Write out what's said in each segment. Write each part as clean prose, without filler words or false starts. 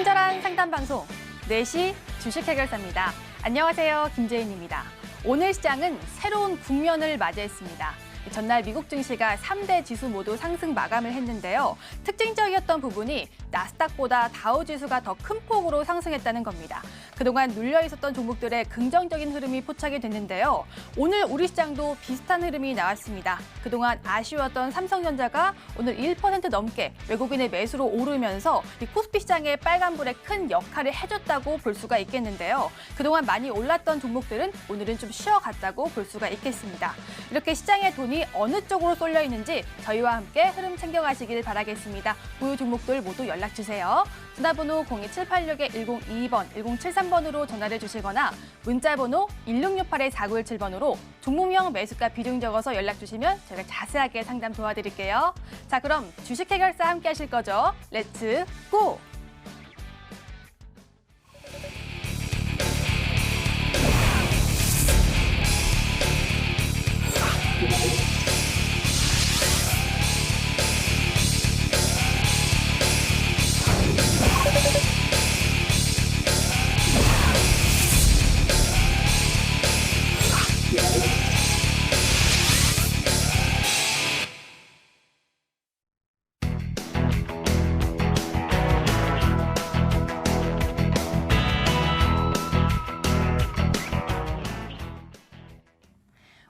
친절한 상담 방송 4시 주식 해결사입니다. 안녕하세요. 김재윤입니다. 오늘 시장은 새로운 국면을 맞이했습니다. 전날 미국 증시가 3대 지수 모두 상승 마감을 했는데요. 특징적이었던 부분이 나스닥보다 다우지수가 더 큰 폭으로 상승했다는 겁니다. 그동안 눌려 있었던 종목들의 긍정적인 흐름이 포착이 됐는데요. 오늘 우리 시장도 비슷한 흐름이 나왔습니다. 그동안 아쉬웠던 삼성전자가 오늘 1% 넘게 외국인의 매수로 오르면서 이 코스피 시장의 빨간불에 큰 역할을 해줬다고 볼 수가 있겠는데요. 그동안 많이 올랐던 종목들은 오늘은 좀 쉬어갔다고 볼 수가 있겠습니다. 이렇게 시장의 돈이 어느 쪽으로 쏠려 있는지 저희와 함께 흐름 챙겨가시길 바라겠습니다. 보유 종목들 모두 연락주세요. 전화번호 02786-1022번, 1073번으로 전화를 주시거나 문자번호 1668-4917번으로 종목명 매수가 비중 적어서 연락 주시면 저희가 자세하게 상담 도와드릴게요. 자, 그럼 주식 해결사 함께 하실 거죠? 렛츠 고!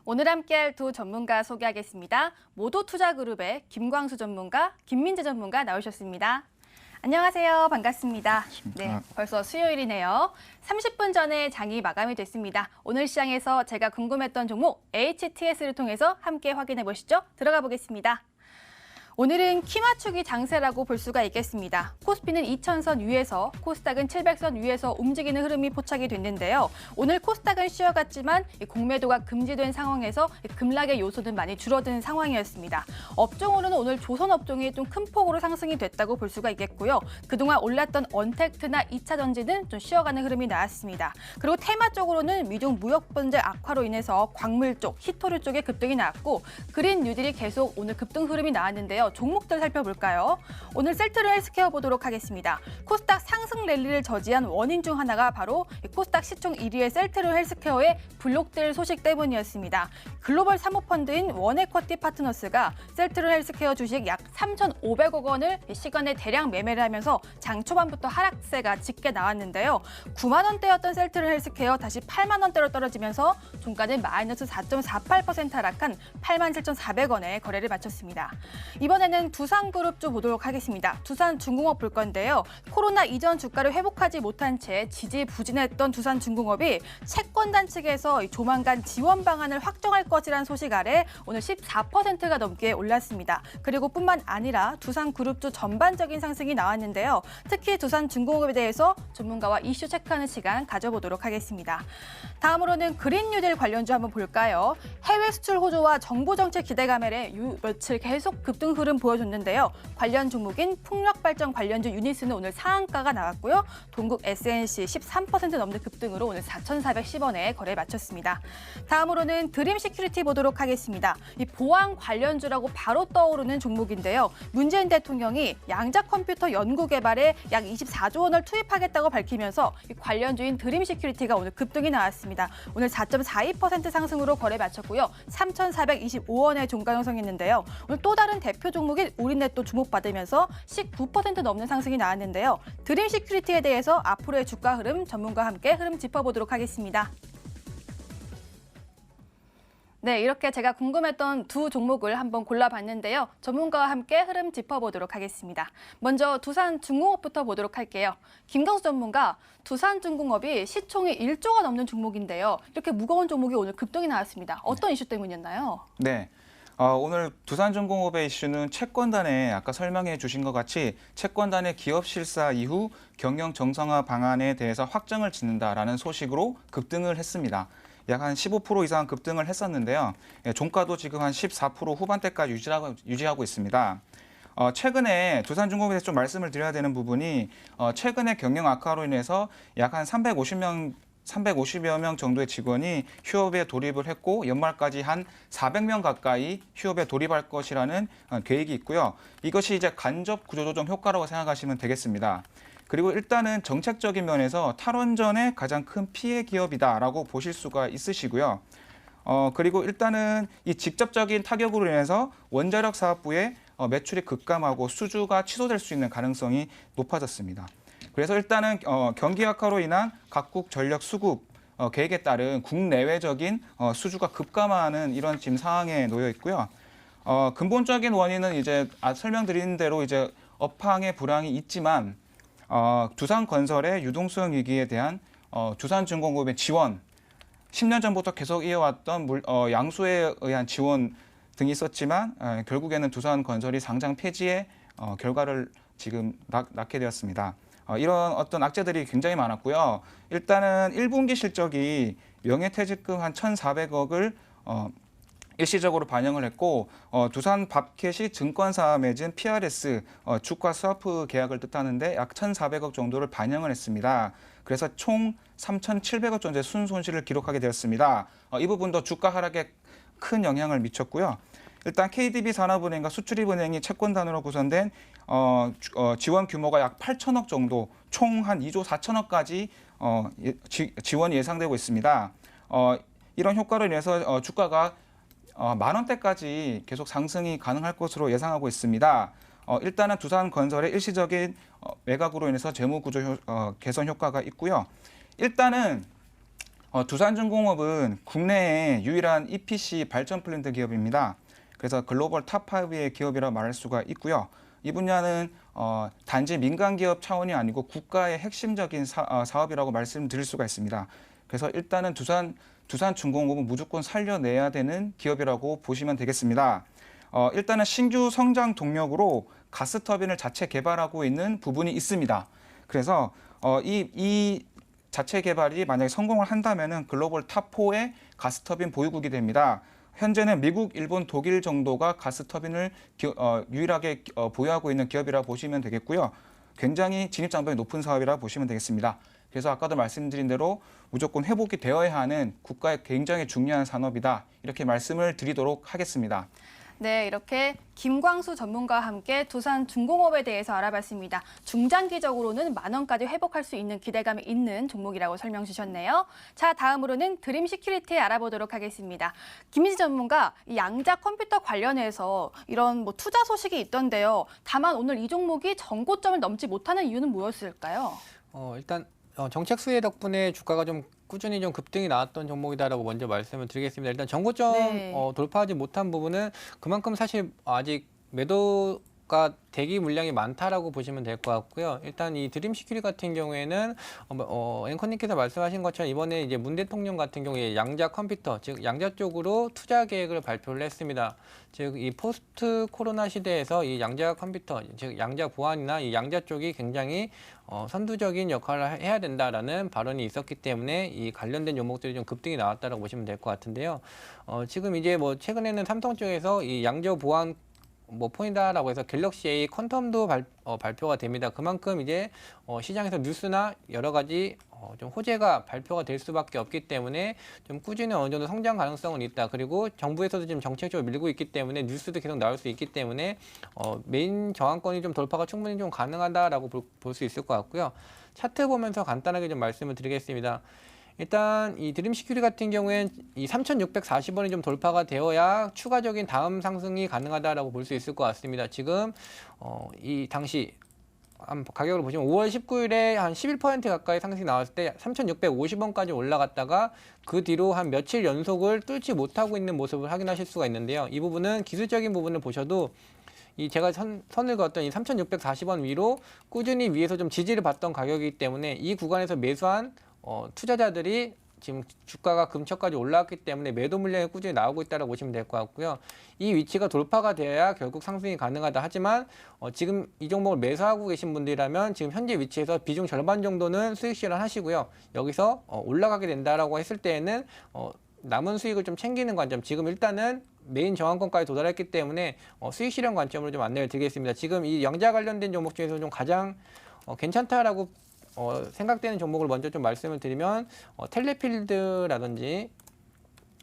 오늘 함께할 두 전문가 소개하겠습니다. 모도투자그룹의 김광수 전문가, 김민재 전문가 나오셨습니다. 안녕하세요. 반갑습니다. 네, 벌써 수요일이네요. 30분 전에 장이 마감이 됐습니다. 오늘 시장에서 제가 궁금했던 종목 HTS를 통해서 함께 확인해 보시죠. 들어가 보겠습니다. 오늘은 키 맞추기 장세라고 볼 수가 있겠습니다. 코스피는 2000선 위에서, 코스닥은 700선 위에서 움직이는 흐름이 포착이 됐는데요. 오늘 코스닥은 쉬어갔지만 공매도가 금지된 상황에서 급락의 요소는 많이 줄어든 상황이었습니다. 업종으로는 오늘 조선업종이 좀 큰 폭으로 상승이 됐다고 볼 수가 있겠고요. 그동안 올랐던 언택트나 2차 전지는 좀 쉬어가는 흐름이 나왔습니다. 그리고 테마 쪽으로는 미중 무역 분쟁 악화로 인해서 광물 쪽, 히토류 쪽에 급등이 나왔고 그린 뉴딜이 계속 오늘 급등 흐름이 나왔는데요. 종목들 살펴볼까요? 오늘 셀트로 헬스케어 보도록 하겠습니다. 코스닥 상승 랠리를 저지한 원인 중 하나가 바로 코스닥 시총 1위의 셀트로 헬스케어의 불록될 소식 때문이었습니다. 글로벌 사모펀드인 원에쿼티 파트너스가 셀트로 헬스케어 주식 약 3,500억 원을 시간에 대량 매매를 하면서 장 초반부터 하락세가 짙게 나왔는데요. 9만 원대였던 셀트로 헬스케어 다시 8만 원대로 떨어지면서 종가는 마이너스 4.48% 하락한 87,400원에 거래를 마쳤습니다. 이번에는 두산그룹 쪽 보도록 하겠습니다. 두산중공업 볼 건데요. 코로나 이전 주가를 회복하지 못한 채 지지부진했던 두산중공업이 채권단 측에서 조만간 지원 방안을 확정할 것이라는 소식 아래 오늘 14%가 넘게 올랐습니다. 그리고 뿐만 아니라 두산그룹주 전반적인 상승이 나왔는데요. 특히 두산중공업에 대해서 전문가와 이슈 체크하는 시간 가져보도록 하겠습니다. 다음으로는 그린뉴딜 관련주 한번 볼까요? 해외 수출 호조와 정부 정책 기대감 아래 며칠 계속 급등 흐름 보여줬는데요. 관련 종목인 풍력발전 관련주 유니스는 오늘 상한가가 나왔고요. 동국 SNC 13% 넘는 급등으로 오늘 4,410원에 거래 마쳤습니다. 다음으로는 드림시큐리티 보도록 하겠습니다. 이 보안 관련주라고 바로 떠오르는 종목인데요. 문재인 대통령이 양자 컴퓨터 연구 개발에 약 24조 원을 투입하겠다고 밝히면서 이 관련주인 드림시큐리티가 오늘 급등이 나왔습니다. 오늘 4.42% 상승으로 거래 마쳤고요. 3,425원에 종가 형성했는데요. 오늘 또 다른 대표 종목인 우리넷도 주목받으면서 19% 넘는 상승이 나왔는데요. 드림시큐리티에 대해서 앞으로의 주가 흐름 전문가와 함께 흐름 짚어보도록 하겠습니다. 네, 이렇게 제가 궁금했던 두 종목을 한번 골라봤는데요. 전문가와 함께 흐름 짚어보도록 하겠습니다. 먼저 두산중공업부터 보도록 할게요. 김광수 전문가, 두산중공업이 시총이 1조가 넘는 종목인데요. 이렇게 무거운 종목이 오늘 급등이 나왔습니다. 어떤 이슈 때문이었나요? 네. 오늘 두산중공업의 이슈는 채권단에 아까 설명해 주신 것 같이 채권단의 기업 실사 이후 경영 정상화 방안에 대해서 확정을 짓는다라는 소식으로 급등을 했습니다. 약 한 15% 이상 급등을 했었는데요. 종가도 지금 한 14% 후반대까지 유지하고 있습니다. 최근에 두산중공업에 대해서 좀 말씀을 드려야 되는 부분이 최근에 경영 악화로 인해서 약 한 350명 350여 명 정도의 직원이 휴업에 돌입을 했고 연말까지 한 400명 가까이 휴업에 돌입할 것이라는 계획이 있고요. 이것이 이제 간접 구조조정 효과라고 생각하시면 되겠습니다. 그리고 일단은 정책적인 면에서 탈원전의 가장 큰 피해 기업이다라고 보실 수가 있으시고요. 그리고 일단은 이 직접적인 타격으로 인해서 원자력 사업부의 매출이 급감하고 수주가 취소될 수 있는 가능성이 높아졌습니다. 그래서 일단은 경기 악화로 인한 각국 전력 수급 계획에 따른 국내외적인 수주가 급감하는 이런 지금 상황에 놓여 있고요. 근본적인 원인은 이제 설명드린 대로 이제 업황의 불황이 있지만 두산건설의 유동성 위기에 대한 두산중공업의 지원, 10년 전부터 계속 이어왔던 양수에 의한 지원 등이 있었지만 결국에는 두산건설이 상장 폐지의 결과를 지금 낳게 되었습니다. 이런 어떤 악재들이 굉장히 많았고요. 일단은 1분기 실적이 명예퇴직금 한 1,400억을 일시적으로 반영을 했고 두산 밥켓이 증권사와 맺은 PRS 주가 스와프 계약을 뜻하는데 약 1,400억 정도를 반영을 했습니다. 그래서 총 3,700억 정도의 순손실을 기록하게 되었습니다. 이 부분도 주가 하락에 큰 영향을 미쳤고요. 일단 KDB 산업은행과 수출입은행이 채권단으로 구성된 지원 규모가 약 8천억 정도, 총 한 2조 4천억까지 지원이 예상되고 있습니다. 이런 효과로 인해서 주가가 10,000원대까지 계속 상승이 가능할 것으로 예상하고 있습니다. 일단은 두산건설의 일시적인 매각으로 인해서 재무구조 개선 효과가 있고요. 일단은 두산중공업은 국내의 유일한 EPC 발전 플랜트 기업입니다. 그래서 글로벌 탑5의 기업이라 말할 수가 있고요. 이 분야는 단지 민간 기업 차원이 아니고 국가의 핵심적인 사업이라고 말씀드릴 수가 있습니다. 그래서 일단은 두산중공업은 무조건 살려내야 되는 기업이라고 보시면 되겠습니다. 일단은 신규 성장 동력으로 가스터빈을 자체 개발하고 있는 부분이 있습니다. 그래서 이 자체 개발이 만약에 성공을 한다면은 글로벌 탑4의 가스터빈 보유국이 됩니다. 현재는 미국, 일본, 독일 정도가 가스터빈을 유일하게 보유하고 있는 기업이라 보시면 되겠고요. 굉장히 진입장벽이 높은 사업이라 보시면 되겠습니다. 그래서 아까도 말씀드린 대로 무조건 회복이 되어야 하는 국가의 굉장히 중요한 산업이다. 이렇게 말씀을 드리도록 하겠습니다. 네, 이렇게 김광수 전문가와 함께 두산중공업에 대해서 알아봤습니다. 중장기적으로는 10,000원까지 회복할 수 있는 기대감이 있는 종목이라고 설명 주셨네요. 자, 다음으로는 드림시큐리티 알아보도록 하겠습니다. 김민지 전문가, 이 양자 컴퓨터 관련해서 이런 투자 소식이 있던데요. 다만 오늘 이 종목이 전고점을 넘지 못하는 이유는 무엇일까요? 일단 정책 수혜 덕분에 주가가 좀 꾸준히 좀 급등이 나왔던 종목이다라고 먼저 말씀을 드리겠습니다. 일단 전고점 돌파하지 못한 부분은 그만큼 사실 아직 매도가 대기 물량이 많다라고 보시면 될 것 같고요. 일단 이 드림시큐리 같은 경우에는 앵커님께서 말씀하신 것처럼 이번에 이제 문 대통령 같은 경우에 양자 컴퓨터, 즉 양자 쪽으로 투자 계획을 발표를 했습니다. 즉 이 포스트 코로나 시대에서 이 양자 컴퓨터, 즉 양자 보안이나 이 양자 쪽이 굉장히 선두적인 역할을 해야 된다라는 발언이 있었기 때문에 이 관련된 종목들이 좀 급등이 나왔다라고 보시면 될 것 같은데요. 지금 이제 최근에는 삼성 쪽에서 이 양자 보안 포인다라고 해서 갤럭시 A 퀀텀도 발표가 됩니다. 그만큼 이제 시장에서 뉴스나 여러 가지 좀 호재가 발표가 될 수밖에 없기 때문에 좀 꾸준히 어느 정도 성장 가능성은 있다. 그리고 정부에서도 지금 정책적으로 밀고 있기 때문에 뉴스도 계속 나올 수 있기 때문에 메인 저항권이 좀 돌파가 충분히 좀 가능하다라고 볼 수 있을 것 같고요. 차트 보면서 간단하게 좀 말씀을 드리겠습니다. 일단 이 드림시큐리 같은 경우엔 이 3,640원이 좀 돌파가 되어야 추가적인 다음 상승이 가능하다라고 볼 수 있을 것 같습니다. 지금 이 당시 가격을 보시면 5월 19일에 한 11% 가까이 상승이 나왔을 때 3,650원까지 올라갔다가 그 뒤로 한 며칠 연속을 뚫지 못하고 있는 모습을 확인하실 수가 있는데요. 이 부분은 기술적인 부분을 보셔도 제가 선을 그었던 이 3,640원 위로 꾸준히 위에서 좀 지지를 받던 가격이기 때문에 이 구간에서 매수한 투자자들이 지금 주가가 금초까지 올라왔기 때문에 매도 물량이 꾸준히 나오고 있다고 보시면 될 것 같고요. 이 위치가 돌파가 되어야 결국 상승이 가능하다. 하지만 지금 이 종목을 매수하고 계신 분들이라면 지금 현재 위치에서 비중 절반 정도는 수익 실현하시고요. 여기서 올라가게 된다라고 했을 때에는 남은 수익을 좀 챙기는 관점. 지금 일단은 메인 저항권까지 도달했기 때문에 수익 실현 관점으로 좀 안내를 드리겠습니다. 지금 이 양자 관련된 종목 중에서 좀 가장 괜찮다라고 생각되는 종목을 먼저 좀 말씀을 드리면 텔레필드라든지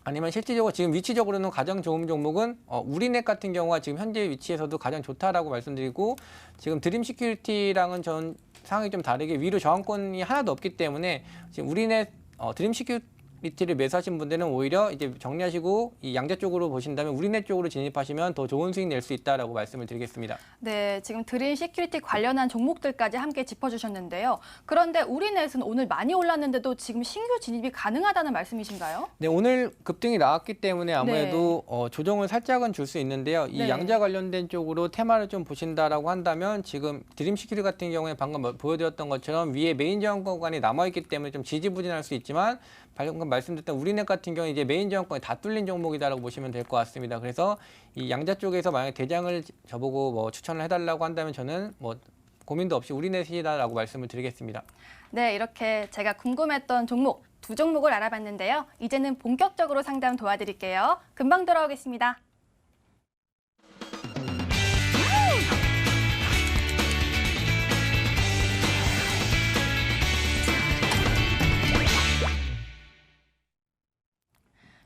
아니면 실질적으로 지금 위치적으로는 가장 좋은 종목은 우리넷 같은 경우가 지금 현재 위치에서도 가장 좋다라고 말씀드리고 지금 드림 시큐리티랑은 전 상황이 좀 다르게 위로 저항권이 하나도 없기 때문에 지금 우리넷 드림 시큐리티를 매수하신 분들은 오히려 이제 정리하시고 이 양자 쪽으로 보신다면 우리넷 쪽으로 진입하시면 더 좋은 수익 낼 수 있다라고 말씀을 드리겠습니다. 네, 지금 드림 시큐리티 관련한 종목들까지 함께 짚어주셨는데요. 그런데 우리넷은 오늘 많이 올랐는데도 지금 신규 진입이 가능하다는 말씀이신가요? 네, 오늘 급등이 나왔기 때문에 아무래도 조정을 살짝은 줄 수 있는데요. 이 네. 양자 관련된 쪽으로 테마를 좀 보신다라고 한다면 지금 드림 시큐리티 같은 경우에 방금 보여드렸던 것처럼 위에 메인 저항권 구간이 남아있기 때문에 좀 지지부진할 수 있지만 방금 말씀드렸던 우리넷 같은 경우에 이제 메인 저항권이 다 뚫린 종목이다라고 보시면 될 것 같습니다. 그래서 이 양자 쪽에서 만약에 대장을 저보고 뭐 추천을 해달라고 한다면 저는 뭐 고민도 없이 우리넷이다라고 말씀을 드리겠습니다. 네, 이렇게 제가 궁금했던 종목, 두 종목을 알아봤는데요. 이제는 본격적으로 상담 도와드릴게요. 금방 돌아오겠습니다.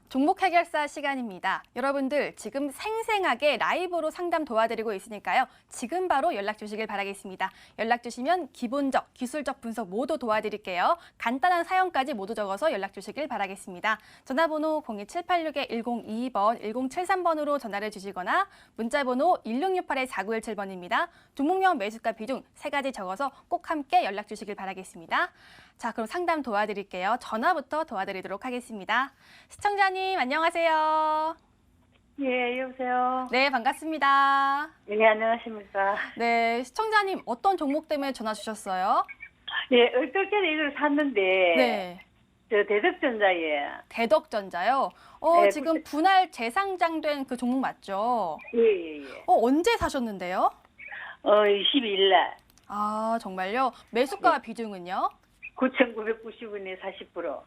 종목 해결사 시간입니다. 여러분들 지금 생생하게 라이브로 상담 도와드리고 있으니까요. 지금 바로 연락 주시길 바라겠습니다. 연락 주시면 기본적, 기술적 분석 모두 도와드릴게요. 간단한 사연까지 모두 적어서 연락 주시길 바라겠습니다. 전화번호 02786-1022번, 1073번으로 전화를 주시거나 문자번호 1668-4917번입니다. 종목명 매수가 비중 3가지 적어서 꼭 함께 연락 주시길 바라겠습니다. 자, 그럼 상담 도와드릴게요. 전화부터 도와드리도록 하겠습니다. 시청자님, 안녕하세요. 예, 여보세요. 네, 반갑습니다. 예, 안녕하십니까. 네, 시청자님, 어떤 종목 때문에 전화 주셨어요? 예, 얼떨결에 이걸 샀는데, 네, 저 대덕전자에, 대덕전자요. 네, 지금 분할 재상장된 그 종목 맞죠? 예, 예, 예. 언제 사셨는데요? 22일 날, 아, 정말요? 매수가 비중은요? 9,990원에 40%.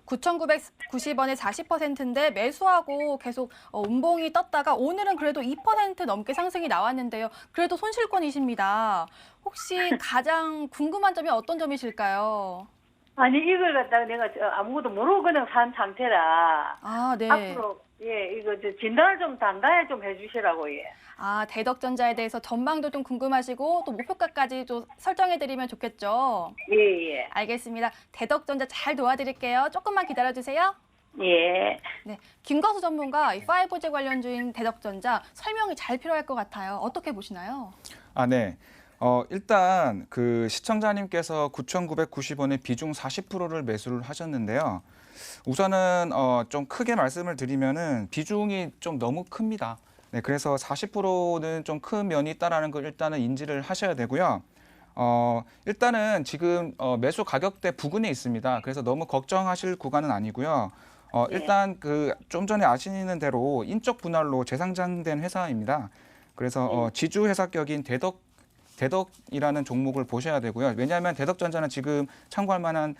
9,990원에 40%인데 매수하고 계속 운봉이 떴다가 오늘은 그래도 2% 넘게 상승이 나왔는데요. 그래도 손실권이십니다. 혹시 가장 궁금한 점이 어떤 점이실까요? 아니, 이걸 갖다가 내가 아무것도 모르고 그냥 산 상태라, 아, 네. 앞으로, 예, 이거 진단을 좀 단단히 좀 해주시라고, 예. 아, 대덕전자에 대해서 전망도 좀 궁금하시고 또 목표가까지 좀 설정해드리면 좋겠죠? 예, 예. 알겠습니다. 대덕전자 잘 도와드릴게요. 조금만 기다려주세요. 예. 네, 김광수 전문가 이 5G 관련주인 대덕전자 설명이 잘 필요할 것 같아요. 어떻게 보시나요? 아, 네. 일단 그 시청자님께서 9,990원의 비중 40%를 매수를 하셨는데요. 우선은 좀 크게 말씀을 드리면은 비중이 좀 너무 큽니다. 네, 그래서 40%는 좀 큰 면이 있다라는 걸 일단은 인지를 하셔야 되고요. 일단은 지금 매수 가격대 부근에 있습니다. 그래서 너무 걱정하실 구간은 아니고요. 일단 그 좀 전에 아시는 대로 인적 분할로 재상장된 회사입니다. 그래서 지주 회사격인 대덕이라는 종목을 보셔야 되고요. 왜냐하면 대덕전자는 지금 참고할 만한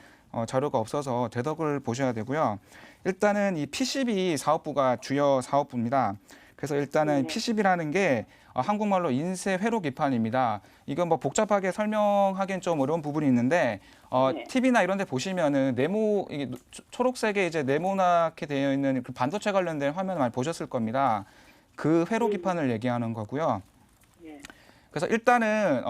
자료가 없어서 대덕을 보셔야 되고요. 일단은 이 PCB 사업부가 주요 사업부입니다. 그래서 일단은 PCB라는 게 한국말로 인쇄 회로 기판입니다. 이건 뭐 복잡하게 설명하기엔 좀 어려운 부분이 있는데 TV나 이런 데 보시면은 네모 이게 초록색에 이제 네모나게 되어 있는 그 반도체 관련된 화면 많이 보셨을 겁니다. 그 회로 기판을 얘기하는 거고요. 그래서 일단은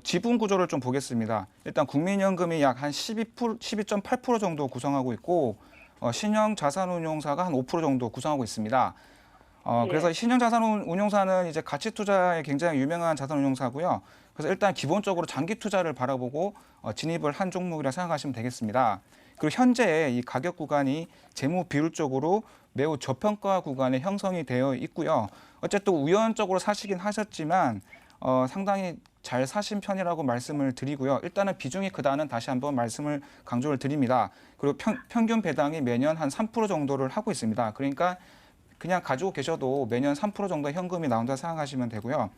지분 구조를 좀 보겠습니다. 일단 국민연금이 약 한 12.8% 정도 구성하고 있고 신형 자산운용사가 한 5% 정도 구성하고 있습니다. 그래서 신형 자산운용사는 이제 가치 투자에 굉장히 유명한 자산운용사고요. 그래서 일단 기본적으로 장기 투자를 바라보고 진입을 한 종목이라 생각하시면 되겠습니다. 그리고 현재 이 가격 구간이 재무 비율적으로 매우 저평가 구간에 형성이 되어 있고요. 어쨌든 우연적으로 사시긴 하셨지만 상당히 잘 사신 편이라고 말씀을 드리고요. 일단은 비중이 크다는 다시 한번 말씀을 강조를 드립니다. 그리고 평균 배당이 매년 한 3% 정도를 하고 있습니다. 그러니까 그냥 가지고 계셔도 매년 3% 정도 현금이 나온다 생각하시면 되고요.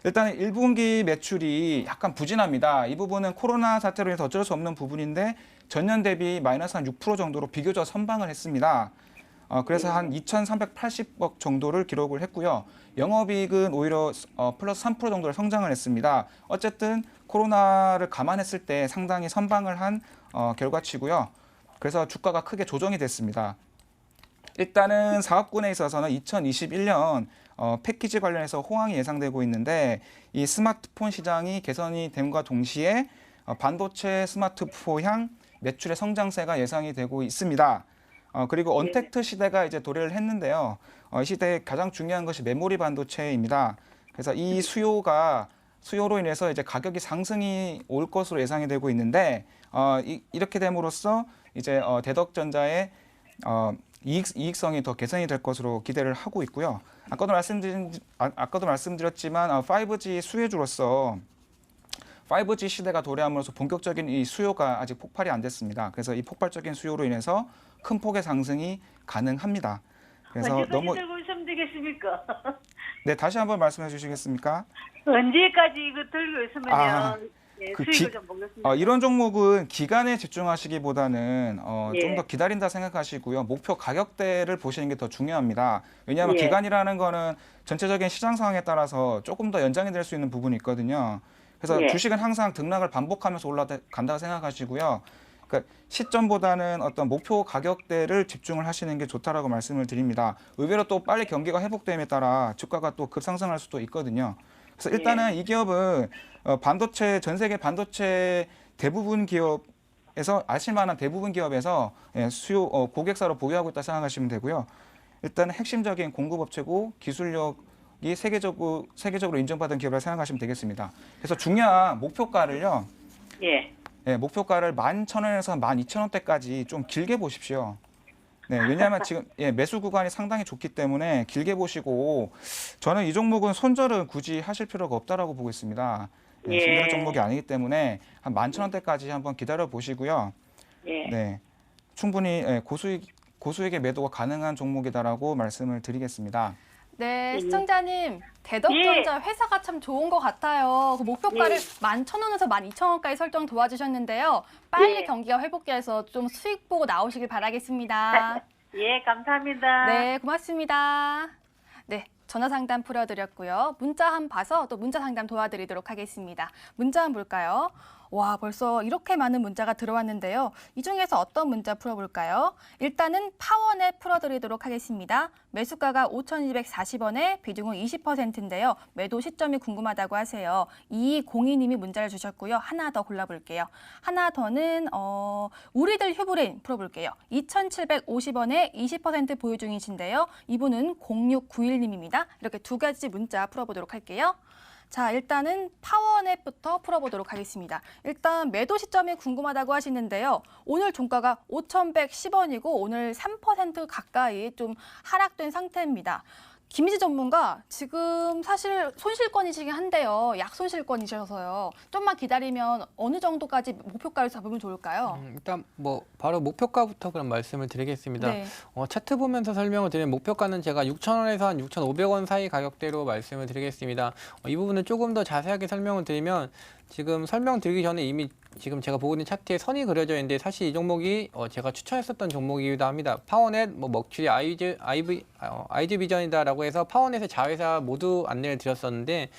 일단 1분기 매출이 약간 부진합니다. 이 부분은 코로나 사태로 인해서 어쩔 수 없는 부분인데 전년 대비 마이너스 한 6% 정도로 비교적 선방을 했습니다. 그래서 한 2,380억 정도를 기록을 했고요. 영업이익은 오히려 플러스 3% 정도를 성장을 했습니다. 어쨌든 코로나를 감안했을 때 상당히 선방을 한 결과치고요. 그래서 주가가 크게 조정이 됐습니다. 일단은 사업군에 있어서는 2021년 패키지 관련해서 호황이 예상되고 있는데 이 스마트폰 시장이 개선이 됨과 동시에 반도체 스마트폰향 매출의 성장세가 예상이 되고 있습니다. 그리고 언택트 시대가 이제 도래를 했는데요. 이 시대에 가장 중요한 것이 메모리 반도체입니다. 그래서 이 수요로 인해서 이제 가격이 상승이 올 것으로 예상이 되고 있는데 이렇게 됨으로써 이제 대덕전자의 이익성이 더 개선이 될 것으로 기대를 하고 있고요. 아까도 말씀드렸지만 5G 수혜주로서 5G 시대가 도래함으로써 본격적인 이 수요가 아직 폭발이 안 됐습니다. 그래서 이 폭발적인 수요로 인해서 큰 폭의 상승이 가능합니다. 그래서 언제까지 들고 있으면 되겠습니까? 네, 다시 한번 말씀해 주시겠습니까? 언제까지 이거 들고 있으면요. 예, 그 수익을 좀 보겠습니다. 이런 종목은 기간에 집중하시기보다는 예. 좀 더 기다린다 생각하시고요. 목표 가격대를 보시는 게 더 중요합니다. 왜냐하면 예. 기간이라는 거는 전체적인 시장 상황에 따라서 조금 더 연장이 될 수 있는 부분이 있거든요. 그래서 예. 주식은 항상 등락을 반복하면서 올라간다고 생각하시고요. 그러니까 시점보다는 어떤 목표 가격대를 집중을 하시는 게 좋다라고 말씀을 드립니다. 의외로 또 빨리 경기가 회복됨에 따라 주가가 또 급상승할 수도 있거든요. 그래서 일단은 이 기업은 전 세계 반도체 대부분 기업에서 아실만한 대부분 기업에서 고객사로 보유하고 있다 생각하시면 되고요. 일단 핵심적인 공급업체고 기술력이 세계적으로 인정받은 기업이라 생각하시면 되겠습니다. 그래서 중요한 목표가를요. 예. 네, 목표가를 11,000원에서 12,000원대까지 좀 길게 보십시오. 네, 왜냐하면 지금 매수 구간이 상당히 좋기 때문에 길게 보시고 저는 이 종목은 손절은 굳이 하실 필요가 없다라고 보고 있습니다. 예. 손절 종목이 아니기 때문에 한 11,000원대까지 한번 기다려 보시고요. 예. 네, 충분히 고수익의 매도가 가능한 종목이다라고 말씀을 드리겠습니다. 네, 시청자님, 대덕전자 회사가 참 좋은 것 같아요. 그 목표가를 11,000원에서 12,000원까지 설정 도와주셨는데요. 빨리 예. 경기가 회복돼서 좀 수익 보고 나오시길 바라겠습니다. 예, 감사합니다. 네, 고맙습니다. 네, 전화 상담 풀어드렸고요. 문자 한번 봐서 또 문자 상담 도와드리도록 하겠습니다. 문자 한번 볼까요? 와, 벌써 이렇게 많은 문자가 들어왔는데요. 이 중에서 어떤 문자 풀어볼까요? 일단은 파원에 풀어드리도록 하겠습니다. 매수가가 5,240원에 비중은 20%인데요. 매도 시점이 궁금하다고 하세요. 2202님이 문자를 주셨고요. 하나 더 골라볼게요. 하나 더는 우리들 휴브레인 풀어볼게요. 2,750원에 20% 보유 중이신데요. 이분은 0691님입니다. 이렇게 두 가지 문자 풀어보도록 할게요. 자, 일단은 파워넷부터 풀어보도록 하겠습니다. 일단 매도 시점이 궁금하다고 하시는데요. 오늘 종가가 5,110원이고 오늘 3% 가까이 좀 하락된 상태입니다. 김희지 전문가 지금 사실 손실권이시긴 한데요. 약손실권이셔서요. 좀만 기다리면 어느 정도까지 목표가를 잡으면 좋을까요? 일단 뭐 바로 목표가부터 그럼 말씀을 드리겠습니다. 네. 차트 보면서 설명을 드리면 목표가는 제가 6,000원에서 한 6,500원 사이 가격대로 말씀을 드리겠습니다. 이 부분은 조금 더 자세하게 설명을 드리면 지금 설명드리기 전에 이미 지금 제가 보고 있는 차트에 선이 그려져 있는데 사실 이 종목이 제가 추천했었던 종목이기도 합니다. 파워넷, 먹추리, 아이즈비전이다라고 해서 파워넷의 자회사 모두 안내를 드렸었는데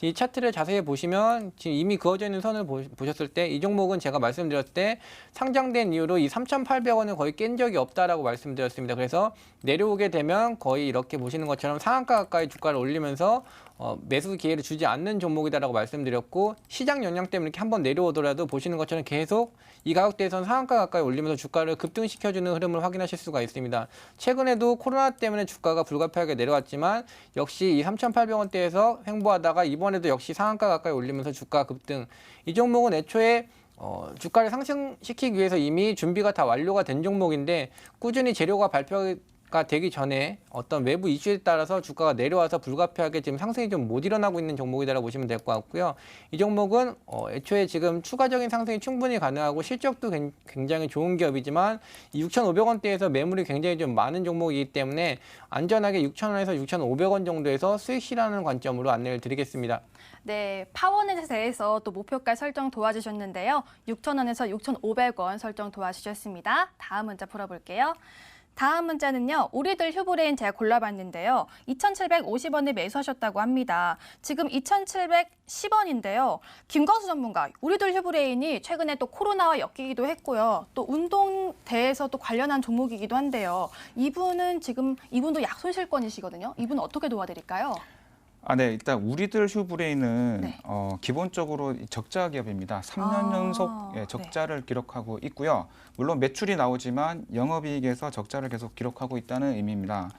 이 차트를 자세히 보시면 지금 이미 그어져 있는 선을 보셨을 때 이 종목은 제가 말씀드렸을 때 상장된 이후로 이 3,800원을 거의 깬 적이 없다라고 말씀드렸습니다. 그래서 내려오게 되면 거의 이렇게 보시는 것처럼 상한가 가까이 주가를 올리면서 매수 기회를 주지 않는 종목이다라고 말씀드렸고 시장 영향 때문에 이렇게 한번 내려오더라도 보시는 것처럼 계속 이 가격대에서는 상한가 가까이 올리면서 주가를 급등시켜주는 흐름을 확인하실 수가 있습니다. 최근에도 코로나 때문에 주가가 불가피하게 내려왔지만 역시 이 3,800원대에서 횡보하다가 이번에도 역시 상한가 가까이 올리면서 주가 급등. 이 종목은 애초에 주가를 상승시키기 위해서 이미 준비가 다 완료가 된 종목인데 꾸준히 재료가 발표가 되기 전에 어떤 외부 이슈에 따라서 주가가 내려와서 불가피하게 지금 상승이 좀 못 일어나고 있는 종목이라고 보시면 될 것 같고요. 이 종목은 애초에 지금 추가적인 상승이 충분히 가능하고 실적도 굉장히 좋은 기업이지만 6,500원대에서 매물이 굉장히 좀 많은 종목이기 때문에 안전하게 6,000원에서 6,500원 정도에서 수익 실현하는 관점으로 안내를 드리겠습니다. 네, 파워넷에 대해서 또 목표가 설정 도와주셨는데요. 6,000원에서 6,500원 설정 도와주셨습니다. 다음 문자 풀어볼게요. 다음 문자는요. 우리들 휴브레인 제가 골라봤는데요. 2,750원에 매수하셨다고 합니다. 지금 2,710원인데요. 김광수 전문가, 우리들 휴브레인이 최근에 또 코로나와 엮이기도 했고요. 또 운동대에서 또 관련한 종목이기도 한데요. 이분도 약손실권이시거든요. 이분은 어떻게 도와드릴까요? 네, 일단 우리들 휴브레인은 네. 기본적으로 적자 기업입니다. 3년 연속 적자를 기록하고 있고요. 물론 매출이 나오지만 영업이익에서 적자를 계속 기록하고 있다는 의미입니다.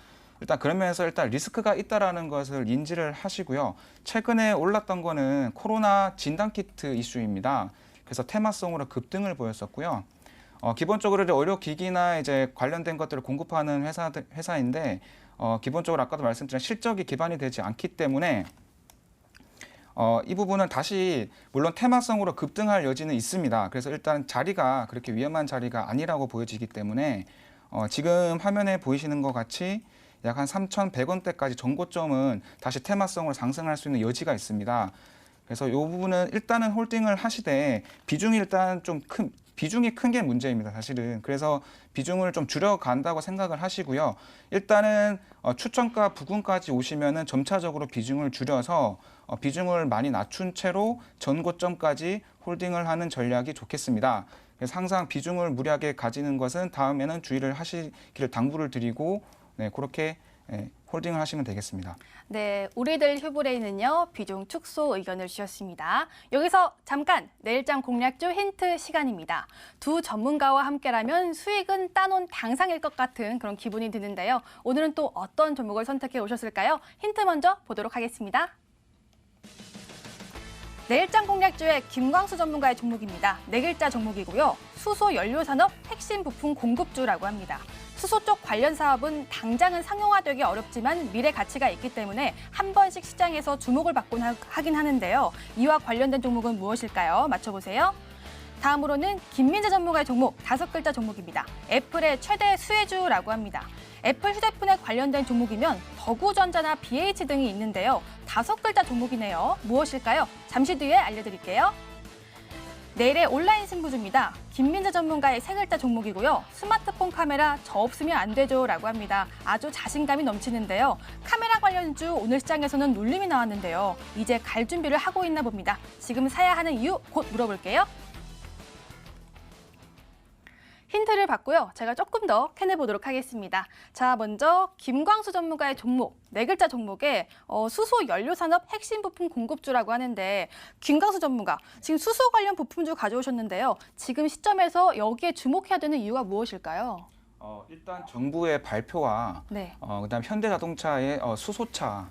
일단 그런 면에서 일단 리스크가 있다라는 것을 인지를 하시고요. 최근에 올랐던 거는 코로나 진단키트 이슈입니다. 그래서 테마성으로 급등을 보였었고요. 기본적으로 이제 의료기기나 이제 관련된 것들을 공급하는 회사인데 기본적으로 아까도 말씀드린 실적이 기반이 되지 않기 때문에 이 부분은 다시 물론 테마성으로 급등할 여지는 있습니다. 그래서 일단 자리가 그렇게 위험한 자리가 아니라고 보여지기 때문에 지금 화면에 보이시는 것 같이 약 한 3,100원대까지 전고점은 다시 테마성으로 상승할 수 있는 여지가 있습니다. 그래서 이 부분은 일단은 홀딩을 하시되 비중이 일단 비중이 큰 게 문제입니다, 사실은. 그래서 비중을 좀 줄여간다고 생각을 하시고요. 일단은 추천가 부근까지 오시면은 점차적으로 비중을 줄여서 비중을 많이 낮춘 채로 전고점까지 홀딩을 하는 전략이 좋겠습니다. 그래서 항상 비중을 무리하게 가지는 것은 다음에는 주의를 하시기를 당부를 드리고 그렇게 홀딩을 하시면 되겠습니다. 네, 우리들 휴브레인은요. 비중 축소 의견을 주셨습니다. 여기서 잠깐 내일장 공략주 힌트 시간입니다. 두 전문가와 함께라면 수익은 따놓은 당상일 것 같은 그런 기분이 드는데요. 오늘은 또 어떤 종목을 선택해 오셨을까요? 힌트 먼저 보도록 하겠습니다. 내일장 공략주의 김광수 전문가의 종목입니다. 네 글자 종목이고요. 수소 연료산업 핵심 부품 공급주라고 합니다. 수소 쪽 관련 사업은 당장은 상용화되기 어렵지만 미래 가치가 있기 때문에 한 번씩 시장에서 주목을 받곤 하긴 하는데요. 이와 관련된 종목은 무엇일까요? 맞춰보세요. 다음으로는 김민재 전문가의 종목, 5글자 종목입니다. 애플의 최대 수혜주라고 합니다. 애플 휴대폰에 관련된 종목이면 더구전자나 BH 등이 있는데요. 5글자 종목이네요. 무엇일까요? 잠시 뒤에 알려드릴게요. 내일의 온라인 승부주입니다. 김민재 전문가의 3글자 종목이고요. 스마트폰 카메라 저 없으면 안 되죠라고 합니다. 아주 자신감이 넘치는데요. 카메라 관련주 오늘 시장에서는 놀림이 나왔는데요. 이제 갈 준비를 하고 있나 봅니다. 지금 사야 하는 이유 곧 물어볼게요. 힌트를 받고요. 제가 조금 더 캐내보도록 하겠습니다. 자, 먼저 김광수 전문가의 종목, 4글자 종목에 수소 연료산업 핵심 부품 공급주라고 하는데 김광수 전문가, 지금 수소 관련 부품주 가져오셨는데요. 지금 시점에서 여기에 주목해야 되는 이유가 무엇일까요? 일단 정부의 발표와 그다음 현대자동차의 수소차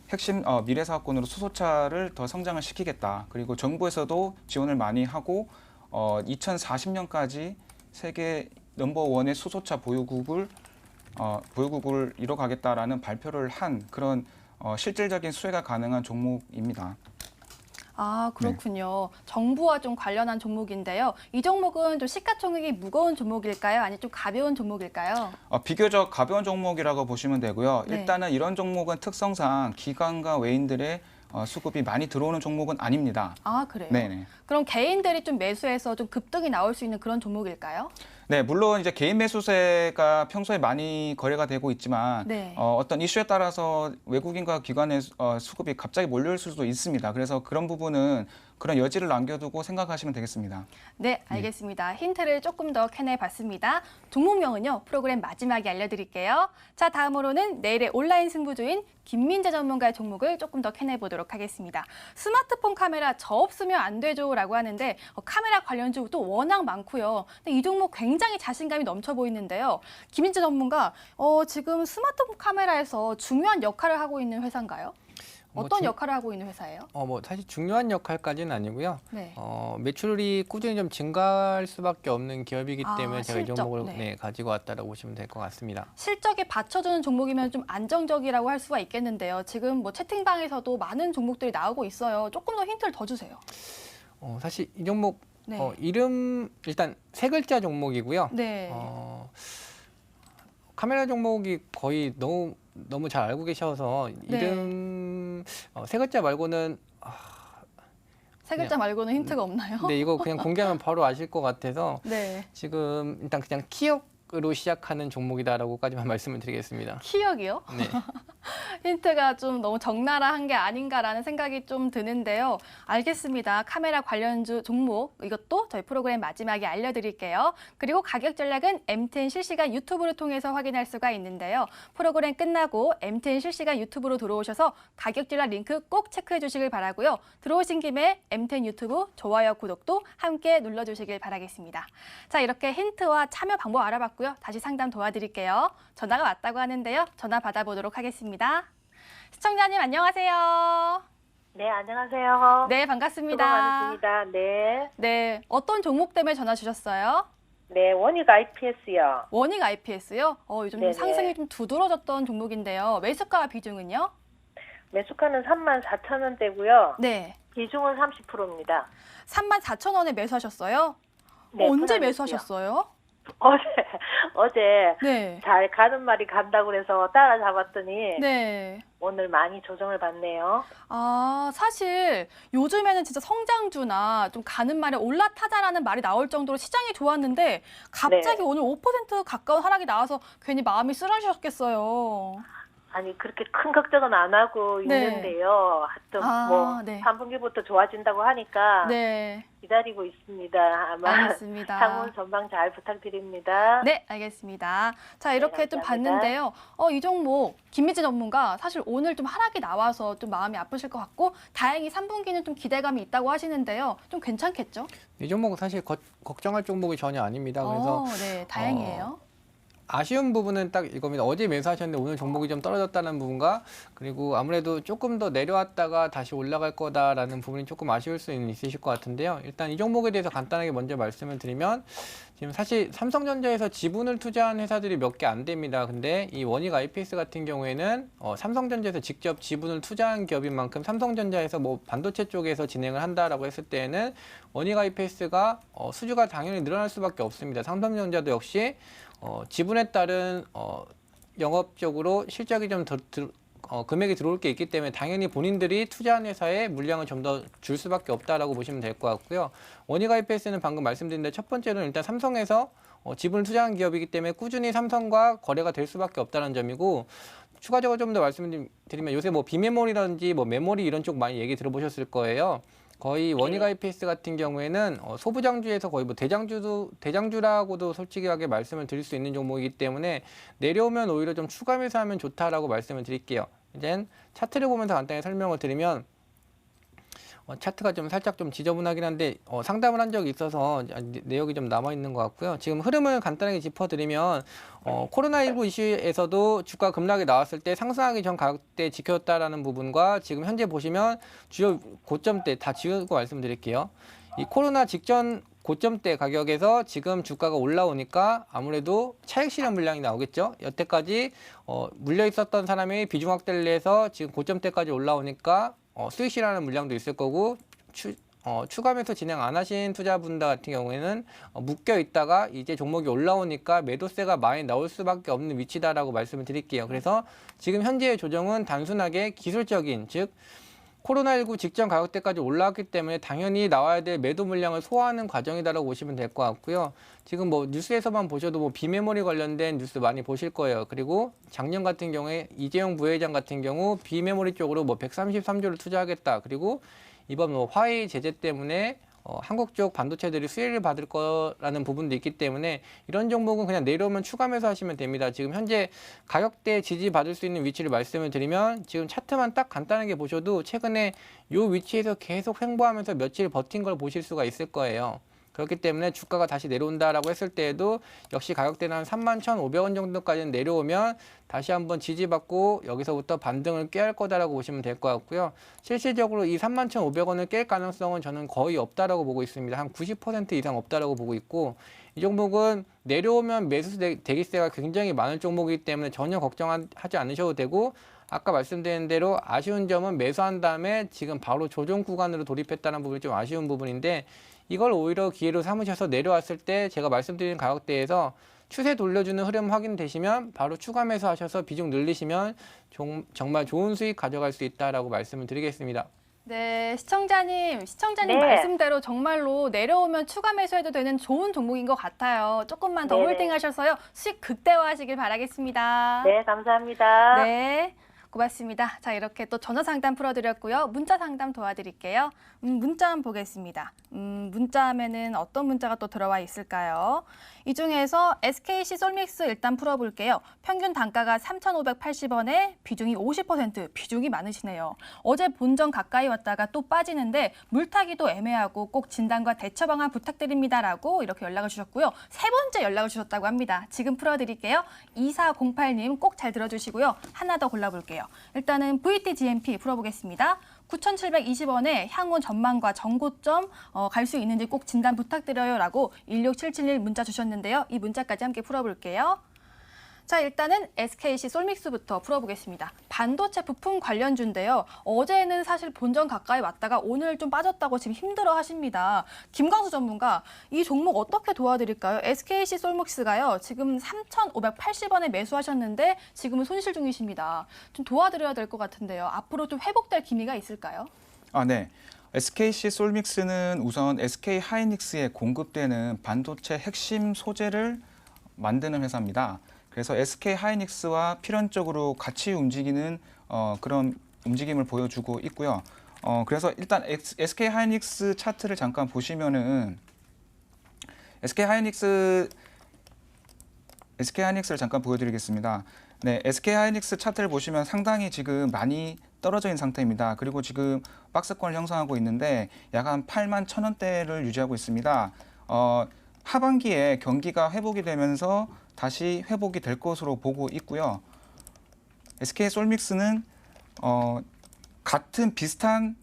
핵심 미래사업권으로 수소차를 더 성장을 시키겠다. 그리고 정부에서도 지원을 많이 하고 2040년까지 세계 넘버원의 수소차 보유국을 이뤄가겠다라는 발표를 한 그런 실질적인 수혜가 가능한 종목입니다. 아, 그렇군요. 정부와 좀 관련한 종목인데요. 이 종목은 좀 시가총액이 무거운 종목일까요? 아니면 좀 가벼운 종목일까요? 비교적 가벼운 종목이라고 보시면 되고요. 일단은 이런 종목은 특성상 기관과 외인들의 수급이 많이 들어오는 종목은 아닙니다. 아, 그래요? 네네. 그럼 개인들이 좀 매수해서 좀 급등이 나올 수 있는 그런 종목일까요? 네, 물론 이제 개인 매수세가 평소에 많이 거래가 되고 있지만 어떤 이슈에 따라서 외국인과 기관의 수급이 갑자기 몰려올 수도 있습니다. 그래서 그런 부분은 그런 여지를 남겨두고 생각하시면 되겠습니다. 네, 알겠습니다. 힌트를 조금 더 캐내봤습니다. 종목명은요, 프로그램 마지막에 알려드릴게요. 자, 다음으로는 내일의 온라인 승부주인 김민재 전문가의 종목을 조금 더 캐내보도록 하겠습니다. 스마트폰 카메라 저 없으면 안 되죠라고 하는데 카메라 관련주 또 워낙 많고요. 근데 이 종목 굉장히 자신감이 넘쳐 보이는데요. 김민재 전문가, 지금 스마트폰 카메라에서 중요한 역할을 하고 있는 회사인가요? 어떤 역할을 하고 있는 회사예요? 사실 중요한 역할까지는 아니고요. 네. 매출이 꾸준히 좀 증가할 수밖에 없는 기업이기 때문에 제가 이 실적, 종목을 가지고 왔다라고 보시면 될 것 같습니다. 실적에 받쳐주는 종목이면 좀 안정적이라고 할 수가 있겠는데요. 지금 뭐 채팅방에서도 많은 종목들이 나오고 있어요. 조금 더 힌트를 더 주세요. 사실 이 종목 이름 일단 3글자 종목이고요. 네. 카메라 종목이 거의 너무 잘 알고 계셔서 이름 3글자 말고는 3글자 말고는 힌트가 없나요? 네, 이거 그냥 공개하면 바로 아실 것 같아서 네. 지금 일단 그냥 키역 키역으로 시작하는 종목이다라고까지만 말씀을 드리겠습니다. 키역이요? 네. 힌트가 좀 너무 적나라한 게 아닌가라는 생각이 좀 드는데요. 알겠습니다. 카메라 관련주 종목 이것도 저희 프로그램 마지막에 알려드릴게요. 그리고 가격 전략은 MTN 실시간 유튜브를 통해서 확인할 수가 있는데요. 프로그램 끝나고 MTN 실시간 유튜브로 들어오셔서 가격 전략 링크 꼭 체크해 주시길 바라고요. 들어오신 김에 MTN 유튜브 좋아요, 구독도 함께 눌러주시길 바라겠습니다. 자, 이렇게 힌트와 참여 방법 알아봤고요. 다시 상담 도와드릴게요. 전화가 왔다고 하는데요. 전화 받아보도록 하겠습니다. 시청자님 안녕하세요. 네, 안녕하세요. 네, 수고 반갑습니다. 많으십니다. 네. 네, 어떤 종목 때문에 전화 주셨어요? 네, 원익 IPS요. 원익 IPS요? 요즘 네네. 상승이 좀 두드러졌던 종목인데요. 매수가 비중은요? 매수가는 34,000원대고요. 네, 비중은 30%입니다. 34,000원에 매수하셨어요? 네, 언제 분할했고요. 매수하셨어요? 어제 네, 잘 가는 말이 간다고 그래서 따라잡았더니 네. 오늘 많이 조정을 받네요. 아, 사실 요즘에는 진짜 성장주나 좀 가는 말에 올라타자라는 말이 나올 정도로 시장이 좋았는데 갑자기 네. 오늘 5% 가까운 하락이 나와서 괜히 마음이 쓰라리셨겠어요. 아니 그렇게 큰 걱정은 안 하고 네. 있는데요. 하여튼 아, 뭐 네. 3분기부터 좋아진다고 하니까 네, 기다리고 있습니다. 아마 알겠습니다. 향후 전망 잘 부탁드립니다. 네, 알겠습니다. 자, 이렇게 네, 좀 감사합니다. 봤는데요. 이 종목 김미지 전문가 사실 오늘 좀 하락이 나와서 좀 마음이 아프실 것 같고 다행히 3분기는 좀 기대감이 있다고 하시는데요. 좀 괜찮겠죠? 이 종목은 사실 걱정할 종목이 전혀 아닙니다. 그래서 네, 다행이에요. 아쉬운 부분은 딱 이겁니다. 어제 매수하셨는데 오늘 종목이 좀 떨어졌다는 부분과 그리고 아무래도 조금 더 내려왔다가 다시 올라갈 거다라는 부분이 조금 아쉬울 수 있으실 것 같은데요. 일단 이 종목에 대해서 간단하게 먼저 말씀을 드리면 지금 사실 삼성전자에서 지분을 투자한 회사들이 몇 개 안 됩니다. 근데 이 원익 IPS 같은 경우에는 삼성전자에서 직접 지분을 투자한 기업인 만큼 삼성전자에서 뭐 반도체 쪽에서 진행을 한다라고 했을 때에는 원익 IPS가 수주가 당연히 늘어날 수밖에 없습니다. 삼성전자도 역시 지분에 따른 영업적으로 실적이 좀 금액이 들어올 게 있기 때문에 당연히 본인들이 투자한 회사에 물량을 좀 더 줄 수밖에 없다라고 보시면 될 것 같고요. 원익 IPS는 방금 말씀드린 대로 첫 번째로는 일단 삼성에서 지분을 투자한 기업이기 때문에 꾸준히 삼성과 거래가 될 수밖에 없다는 점이고 추가적으로 좀 더 말씀드리면 요새 뭐 비메모리라든지 뭐 메모리 이런 쪽 많이 얘기 들어보셨을 거예요. 거의 원익 IPS 같은 경우에는 소부장주에서 거의 뭐 대장주라고도 솔직하게 말씀을 드릴 수 있는 종목이기 때문에 내려오면 오히려 좀 추가 매수하면 좋다라고 말씀을 드릴게요. 이제 차트를 보면서 간단히 설명을 드리면 차트가 좀 살짝 좀 지저분하긴 한데 상담을 한 적이 있어서 내역이 좀 남아 있는 것 같고요. 지금 흐름을 간단하게 짚어드리면 코로나19 이슈에서도 주가 급락이 나왔을 때 상승하기 전 가격대 지켰다라는 부분과 지금 현재 보시면 주요 고점대 다 지우고 말씀드릴게요. 이 코로나 직전 고점대 가격에서 지금 주가가 올라오니까 아무래도 차익 실현 물량이 나오겠죠. 여태까지 물려 있었던 사람이 비중 확대를 해서 지금 고점대까지 올라오니까 수익 실현하는 물량도 있을 거고 추가 매수 진행 안 하신 투자분들 같은 경우에는 묶여 있다가 이제 종목이 올라오니까 매도세가 많이 나올 수밖에 없는 위치다라고 말씀을 드릴게요. 그래서 지금 현재의 조정은 단순하게 기술적인 즉 코로나19 직전 가격대까지 올라왔기 때문에 당연히 나와야 될 매도 물량을 소화하는 과정이다라고 보시면 될 것 같고요. 지금 뭐 뉴스에서만 보셔도 뭐 비메모리 관련된 뉴스 많이 보실 거예요. 그리고 작년 같은 경우에 이재용 부회장 같은 경우 비메모리 쪽으로 뭐 133조를 투자하겠다. 그리고 이번 뭐 화웨이 제재 때문에 한국 쪽 반도체들이 수혜를 받을 거라는 부분도 있기 때문에 이런 종목은 그냥 내려오면 추가 매수하시면 됩니다. 지금 현재 가격대 지지받을 수 있는 위치를 말씀을 드리면 지금 차트만 딱 간단하게 보셔도 최근에 이 위치에서 계속 횡보하면서 며칠 버틴 걸 보실 수가 있을 거예요. 그렇기 때문에 주가가 다시 내려온다라고 했을 때에도 역시 가격대는 한 31,500원 정도까지는 내려오면 다시 한번 지지받고 여기서부터 반등을 꾀할 거다라고 보시면 될 것 같고요. 실질적으로 이 31,500원을 깰 가능성은 저는 거의 없다라고 보고 있습니다. 한 90% 이상 없다라고 보고 있고 이 종목은 내려오면 매수 대기세가 굉장히 많은 종목이기 때문에 전혀 걱정하지 않으셔도 되고 아까 말씀드린 대로 아쉬운 점은 매수한 다음에 지금 바로 조정 구간으로 돌입했다는 부분이 좀 아쉬운 부분인데 이걸 오히려 기회로 삼으셔서 내려왔을 때 제가 말씀드린 가격대에서 추세 돌려주는 흐름 확인되시면 바로 추가 매수하셔서 비중 늘리시면 정말 좋은 수익 가져갈 수 있다라고 말씀을 드리겠습니다. 네, 시청자님 네. 말씀대로 정말로 내려오면 추가 매수해도 되는 좋은 종목인 것 같아요. 조금만 더 네네. 홀딩하셔서요. 수익 극대화하시길 바라겠습니다. 네, 감사합니다. 네, 고맙습니다. 자, 이렇게 또 전화 상담 풀어드렸고요. 문자 상담 도와드릴게요. 문자 한번 보겠습니다. 문자 하면은 어떤 문자가 또 들어와 있을까요? 이 중에서 SKC 솔믹스 일단 풀어볼게요. 평균 단가가 3,580원에 비중이 50%, 비중이 많으시네요. 어제 본전 가까이 왔다가 또 빠지는데 물타기도 애매하고 꼭 진단과 대처 방안 부탁드립니다라고 이렇게 연락을 주셨고요. 세 번째 연락을 주셨다고 합니다. 지금 풀어드릴게요. 2408님 꼭 잘 들어주시고요. 하나 더 골라볼게요. 일단은 VTGMP 풀어보겠습니다. 9,720원에 향후 전망과 정고점 갈 수 있는지 꼭 진단 부탁드려요라고 16771 문자 주셨는데요. 이 문자까지 함께 풀어볼게요. 자, 일단은 SKC 솔믹스부터 풀어보겠습니다. 반도체 부품 관련주인데요. 어제는 사실 본전 가까이 왔다가 오늘 좀 빠졌다고 지금 힘들어 하십니다. 김광수 전문가, 이 종목 어떻게 도와드릴까요? SKC 솔믹스가요. 지금 3,580원에 매수하셨는데 지금은 손실 중이십니다. 좀 도와드려야 될 것 같은데요. 앞으로 좀 회복될 기미가 있을까요? 네. SKC 솔믹스는 우선 SK 하이닉스에 공급되는 반도체 핵심 소재를 만드는 회사입니다. 그래서 SK 하이닉스와 필연적으로 같이 움직이는 그런 움직임을 보여주고 있고요. 그래서 일단 SK 하이닉스 차트를 잠깐 보시면은 SK 하이닉스를 잠깐 보여드리겠습니다. 네, SK 하이닉스 차트를 보시면 상당히 지금 많이 떨어져 있는 상태입니다. 그리고 지금 박스권을 형성하고 있는데 약 한 81,000원대를 유지하고 있습니다. 하반기에 경기가 회복이 되면서 다시 회복이 될 것으로 보고 있고요. SK 솔믹스는 같은 비슷한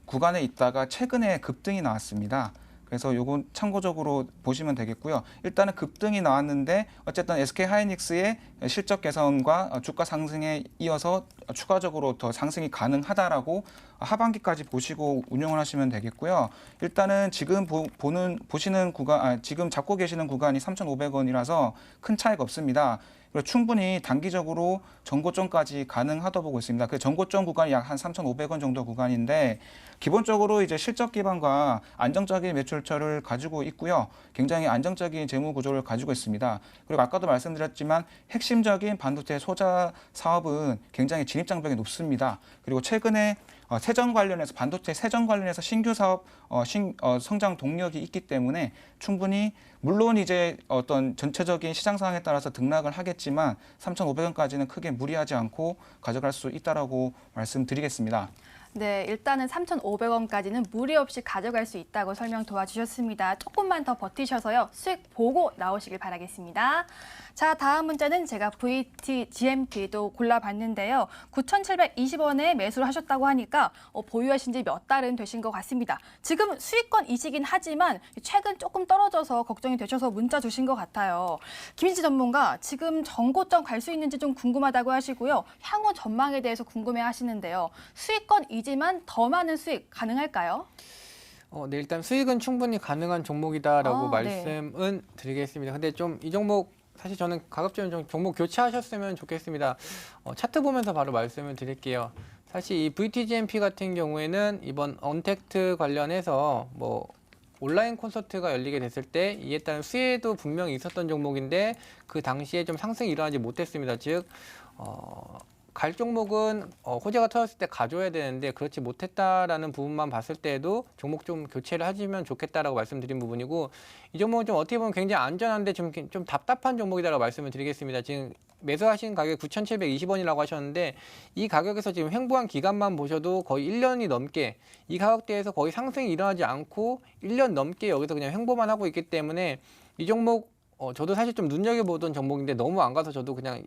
구간에 있다가 최근에 급등이 나왔습니다. 그래서 요건 참고적으로 보시면 되겠고요. 일단은 급등이 나왔는데 어쨌든 SK 하이닉스의 실적 개선과 주가 상승에 이어서 추가적으로 더 상승이 가능하다라고 하반기까지 보시고 운영을 하시면 되겠고요. 일단은 지금 보시는 구간, 지금 잡고 계시는 구간이 3,500원이라서 큰 차이가 없습니다. 그리고 충분히 단기적으로 전고점까지 가능하다고 보고 있습니다. 그 전고점 구간이 약 한 3,500원 정도 구간인데 기본적으로 이제 실적 기반과 안정적인 매출처를 가지고 있고요. 굉장히 안정적인 재무 구조를 가지고 있습니다. 그리고 아까도 말씀드렸지만 핵심적인 반도체 소자 사업은 굉장히 진입 장벽이 높습니다. 그리고 최근에 세전 관련해서 반도체 세전 관련해서 신규 사업 성장 동력이 있기 때문에 충분히 물론 이제 어떤 전체적인 시장 상황에 따라서 등락을 하겠지만 3,500원까지는 크게 무리하지 않고 가져갈 수 있다라고 말씀드리겠습니다. 네, 일단은 3,500원까지는 무리 없이 가져갈 수 있다고 설명 도와주셨습니다. 조금만 더 버티셔서요. 수익 보고 나오시길 바라겠습니다. 자, 다음 문제는 제가 VTGMP도 골라봤는데요. 9,720원에 매수를 하셨다고 하니까 보유하신 지 몇 달은 되신 것 같습니다. 지금 수익권이시긴 하지만 최근 조금 떨어져서 걱정이 되셔서 문자 주신 것 같아요. 김인지 전문가, 지금 정고점 갈 수 있는지 좀 궁금하다고 하시고요. 향후 전망에 대해서 궁금해 하시는데요. 수익권이지만 더 많은 수익 가능할까요? 네, 일단 수익은 충분히 가능한 종목이다라고 네. 말씀은 드리겠습니다. 근데 좀 이 종목 사실 저는 가급적이면 좀 종목 교체하셨으면 좋겠습니다. 차트 보면서 바로 말씀을 드릴게요. 사실 이 VTGMP 같은 경우에는 이번 언택트 관련해서 뭐 온라인 콘서트가 열리게 됐을 때 이에 따른 수혜도 분명히 있었던 종목인데 그 당시에 좀 상승이 일어나지 못했습니다. 즉 갈 종목은 호재가 터졌을 때 가져야 되는데 그렇지 못했다라는 부분만 봤을 때에도 종목 좀 교체를 하시면 좋겠다라고 말씀드린 부분이고 이 종목은 좀 어떻게 보면 굉장히 안전한데 좀 답답한 종목이다라고 말씀을 드리겠습니다. 지금 매수하신 가격이 9,720원이라고 하셨는데 이 가격에서 지금 횡보한 기간만 보셔도 거의 1년이 넘게 이 가격대에서 거의 상승이 일어나지 않고 1년 넘게 여기서 그냥 횡보만 하고 있기 때문에 이 종목 저도 사실 좀 눈여겨보던 종목인데 너무 안 가서 저도 그냥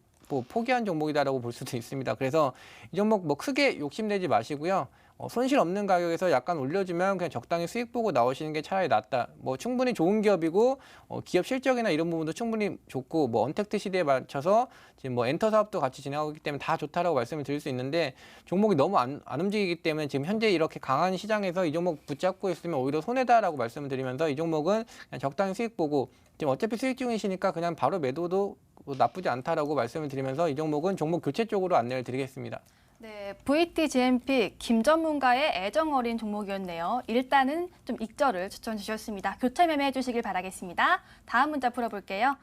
포기한 종목이다라고 볼 수도 있습니다. 그래서 이 종목 크게 욕심내지 마시고요. 손실 없는 가격에서 약간 올려주면 그냥 적당히 수익 보고 나오시는 게 차라리 낫다. 충분히 좋은 기업이고 기업 실적이나 이런 부분도 충분히 좋고 언택트 시대에 맞춰서 지금 엔터 사업도 같이 진행하고 있기 때문에 다 좋다라고 말씀을 드릴 수 있는데 종목이 너무 안 움직이기 때문에 지금 현재 이렇게 강한 시장에서 이 종목 붙잡고 있으면 오히려 손해다라고 말씀을 드리면서 이 종목은 그냥 적당히 수익 보고 지금 어차피 수익 중이시니까 그냥 바로 매도도 나쁘지 않다라고 말씀을 드리면서 이 종목은 종목 교체 쪽으로 안내를 드리겠습니다. 네, VTGMP 김 전문가의 애정 어린 종목이었네요. 일단은 좀 익절을 추천 주셨습니다. 교체 매매해 주시길 바라겠습니다. 다음 문자 풀어볼게요.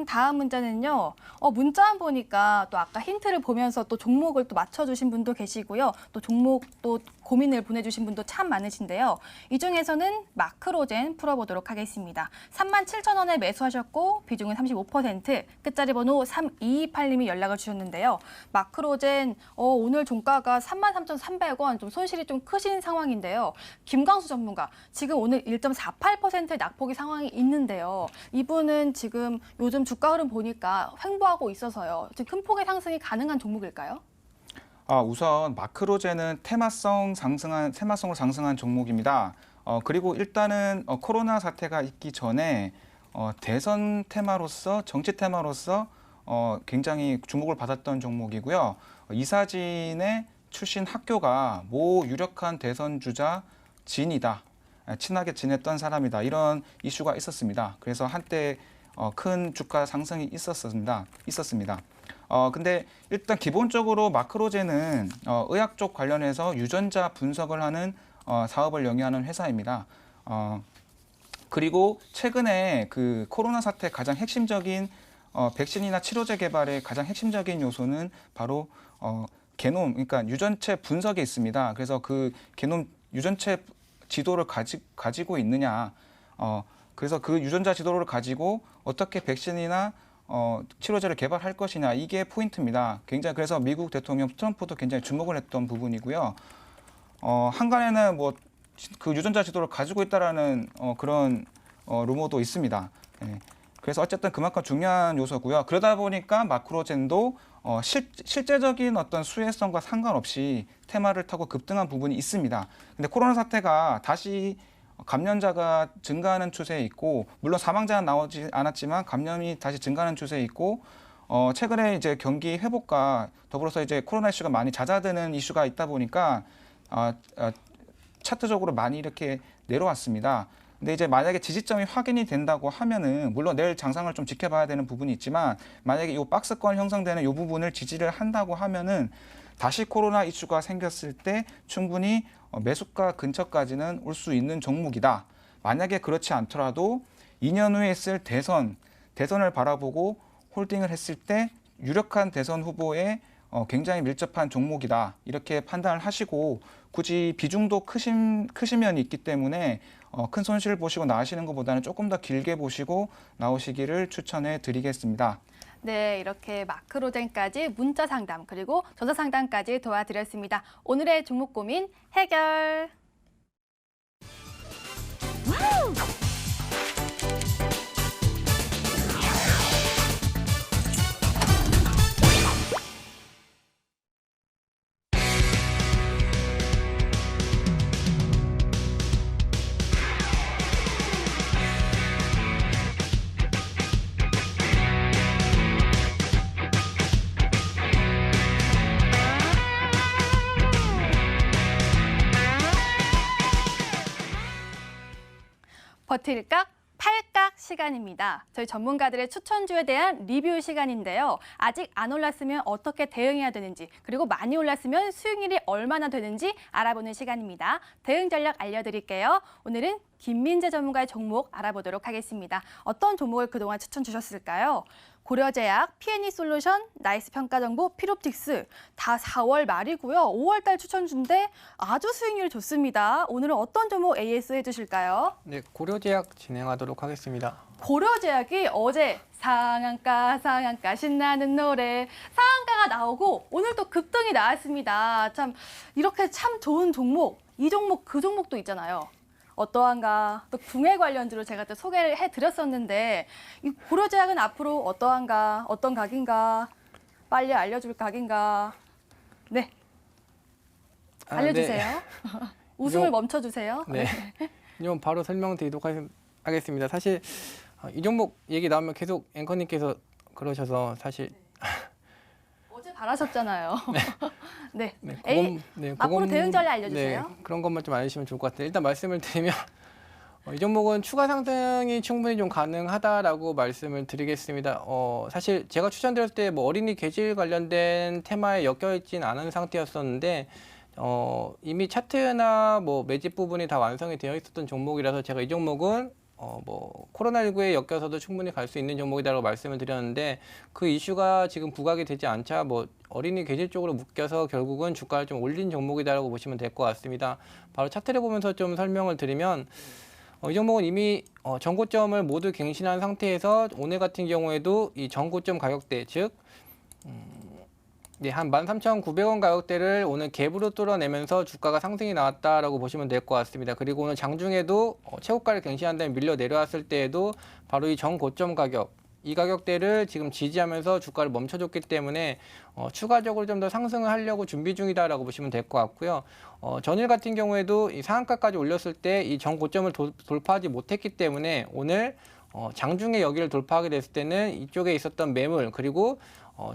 다음 문자는요. 문자만 보니까 또 아까 힌트를 보면서 또 종목을 또 맞춰주신 분도 계시고요. 또 종목 또 고민을 보내주신 분도 참 많으신데요. 이 중에서는 마크로젠 풀어보도록 하겠습니다. 37,000원에 매수하셨고 비중은 35%, 끝자리 번호 3228님이 연락을 주셨는데요. 마크로젠 오늘 종가가 33,300원, 좀 손실이 좀 크신 상황인데요. 김광수 전문가, 지금 오늘 1.48%의 낙폭이 상황이 있는데요. 이분은 지금 요즘 주가 흐름 보니까 횡보하고 있어서요. 지금 큰 폭의 상승이 가능한 종목일까요? 우선 마크로젠은 테마성으로 상승한 종목입니다. 그리고 일단은 코로나 사태가 있기 전에 대선 테마로서 정치 테마로서 굉장히 주목을 받았던 종목이고요. 이사진의 출신 학교가 모 유력한 대선 주자 진이다. 친하게 지냈던 사람이다. 이런 이슈가 있었습니다. 그래서 한때 큰 주가 상승이 있었습니다. 근데 일단 기본적으로 마크로젠은 의학 쪽 관련해서 유전자 분석을 하는 사업을 영위하는 회사입니다. 그리고 최근에 그 코로나 사태 가장 핵심적인 백신이나 치료제 개발의 가장 핵심적인 요소는 바로 게놈, 그러니까 유전체 분석에 있습니다. 그래서 그 게놈 유전체 지도를 가지고 있느냐, 그래서 그 유전자 지도를 가지고 어떻게 백신이나 치료제를 개발할 것이냐, 이게 포인트입니다. 굉장히 그래서 미국 대통령 트럼프도 굉장히 주목을 했던 부분이고요. 한간에는 뭐 그 유전자 지도를 가지고 있다라는 그런 루머도 있습니다. 예. 그래서 어쨌든 그만큼 중요한 요소고요. 그러다 보니까 마크로젠도 실제적인 어떤 수혜성과 상관없이 테마를 타고 급등한 부분이 있습니다. 근데 코로나 사태가 다시 감염자가 증가하는 추세에 있고, 물론 사망자는 나오지 않았지만 감염이 다시 증가하는 추세에 있고, 최근에 이제 경기 회복과 더불어서 이제 코로나 이슈가 많이 잦아드는 이슈가 있다 보니까 차트적으로 많이 이렇게 내려왔습니다. 근데 이제 만약에 지지점이 확인이 된다고 하면은, 물론 내일 장상을 좀 지켜봐야 되는 부분이 있지만, 만약에 이 박스권 형성되는 이 부분을 지지를 한다고 하면은 다시 코로나 이슈가 생겼을 때 충분히 매수가 근처까지는 올 수 있는 종목이다. 만약에 그렇지 않더라도 2년 후에 있을 대선을 바라보고 홀딩을 했을 때 유력한 대선 후보에 굉장히 밀접한 종목이다. 이렇게 판단을 하시고, 굳이 비중도 크신 면이 있기 때문에 큰 손실 보시고 나가시는 것보다는 조금 더 길게 보시고 나오시기를 추천해 드리겠습니다. 네, 이렇게 마크로젠까지 문자 상담 그리고 전자 상담까지 도와드렸습니다. 오늘의 종목 고민 해결. 버틸각 팔각 시간입니다. 저희 전문가들의 추천주에 대한 리뷰 시간인데요. 아직 안 올랐으면 어떻게 대응해야 되는지, 그리고 많이 올랐으면 수익률이 얼마나 되는지 알아보는 시간입니다. 대응 전략 알려드릴게요. 오늘은 김민재 전문가의 종목 알아보도록 하겠습니다. 어떤 종목을 그동안 추천 주셨을까요? 고려제약, P&E솔루션, 나이스 평가정보, 피롭틱스 다 4월 말이고요. 5월 달 추천주인데 아주 수익률이 좋습니다. 오늘은 어떤 종목 AS 해주실까요? 네, 고려제약 진행하도록 하겠습니다. 고려제약이 어제 상한가 신나는 노래 상한가가 나오고 오늘 또 급등이 나왔습니다. 참 이렇게 참 좋은 종목, 이 종목 그 종목도 있잖아요. 어떠한가, 또 궁예 관련주로 제가 또 소개를 해드렸었는데 이 고려제약은 앞으로 어떠한가, 어떤 각인가, 빨리 알려줄 각인가. 네, 알려주세요. 네. 웃음을 멈춰주세요. 네, 이건 바로 설명드리도록 하겠습니다. 사실 이 종목 얘기 나오면 계속 앵커님께서 그러셔서 사실 어제 바라셨잖아요. 네. 네, 앞으로 대응 전략 알려주세요. 네, 그런 것만 좀 알려주시면 좋을 것 같아요. 일단 말씀을 드리면 이 종목은 추가 상승이 충분히 좀 가능하다라고 말씀을 드리겠습니다. 사실 제가 추천드렸을 때 뭐 어린이 계질 관련된 테마에 엮여 있진 않은 상태였었는데 이미 차트나 뭐 매집 부분이 다 완성이 되어 있었던 종목이라서 제가 이 종목은 뭐 코로나19에 엮여서도 충분히 갈 수 있는 종목이다라고 말씀을 드렸는데 그 이슈가 지금 부각이 되지 않자 뭐 어린이 계질 쪽으로 묶여서 결국은 주가를 좀 올린 종목이다라고 보시면 될 것 같습니다. 바로 차트를 보면서 좀 설명을 드리면 이 종목은 이미 전고점을 모두 갱신한 상태에서 오늘 같은 경우에도 이 전고점 가격대 즉 한 13,900원 가격대를 오늘 갭으로 뚫어내면서 주가가 상승이 나왔다라고 보시면 될 것 같습니다. 그리고 오늘 장중에도 최고가를 갱신한 다음에 밀려 내려왔을 때에도 바로 이 전고점 가격 이 가격대를 지금 지지하면서 주가를 멈춰줬기 때문에 추가적으로 좀 더 상승을 하려고 준비 중이다라고 보시면 될 것 같고요. 전일 같은 경우에도 이 상한가까지 올렸을 때 이 전고점을 돌파하지 못했기 때문에 오늘 장중에 여기를 돌파하게 됐을 때는 이쪽에 있었던 매물 그리고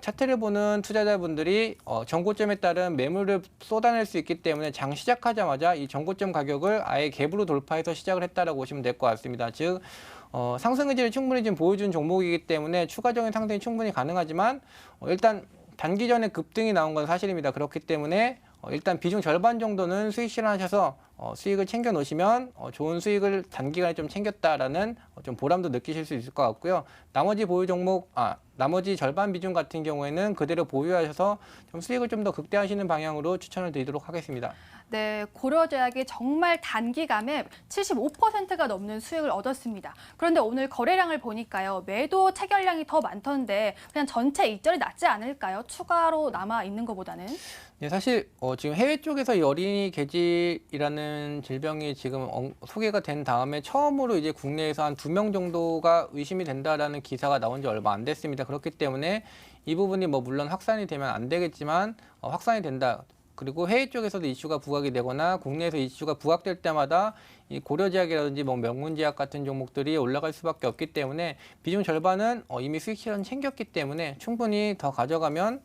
차트를 보는 투자자분들이 전고점에 따른 매물을 쏟아낼 수 있기 때문에 장 시작하자마자 이 전고점 가격을 아예 갭으로 돌파해서 시작을 했다라고 보시면 될 것 같습니다. 즉 상승 의지를 충분히 지금 보여준 종목이기 때문에 추가적인 상승이 충분히 가능하지만 일단 단기전에 급등이 나온 건 사실입니다. 그렇기 때문에 일단 비중 절반 정도는 수익 실현하셔서 수익을 챙겨 놓으시면 좋은 수익을 단기간에 좀 챙겼다라는 좀 보람도 느끼실 수 있을 것 같고요. 나머지 보유 종목, 나머지 절반 비중 같은 경우에는 그대로 보유하셔서 좀 수익을 좀 더 극대화하시는 방향으로 추천을 드리도록 하겠습니다. 네, 고려제약이 정말 단기간에 75%가 넘는 수익을 얻었습니다. 그런데 오늘 거래량을 보니까요. 매도 체결량이 더 많던데 그냥 전체 이점이 낫지 않을까요? 추가로 남아 있는 것보다는. 네, 사실 지금 해외 쪽에서 이 어린이 계질이라는 질병이 지금 소개가 된 다음에 처음으로 이제 국내에서 한 2명 정도가 의심이 된다라는 기사가 나온 지 얼마 안 됐습니다. 그렇기 때문에 이 부분이 뭐 물론 확산이 되면 안 되겠지만 확산이 된다. 그리고 해외 쪽에서도 이슈가 부각이 되거나 국내에서 이슈가 부각될 때마다 이 고려제약이라든지 뭐 명문제약 같은 종목들이 올라갈 수밖에 없기 때문에 비중 절반은 이미 수익 실현 챙겼기 때문에 충분히 더 가져가면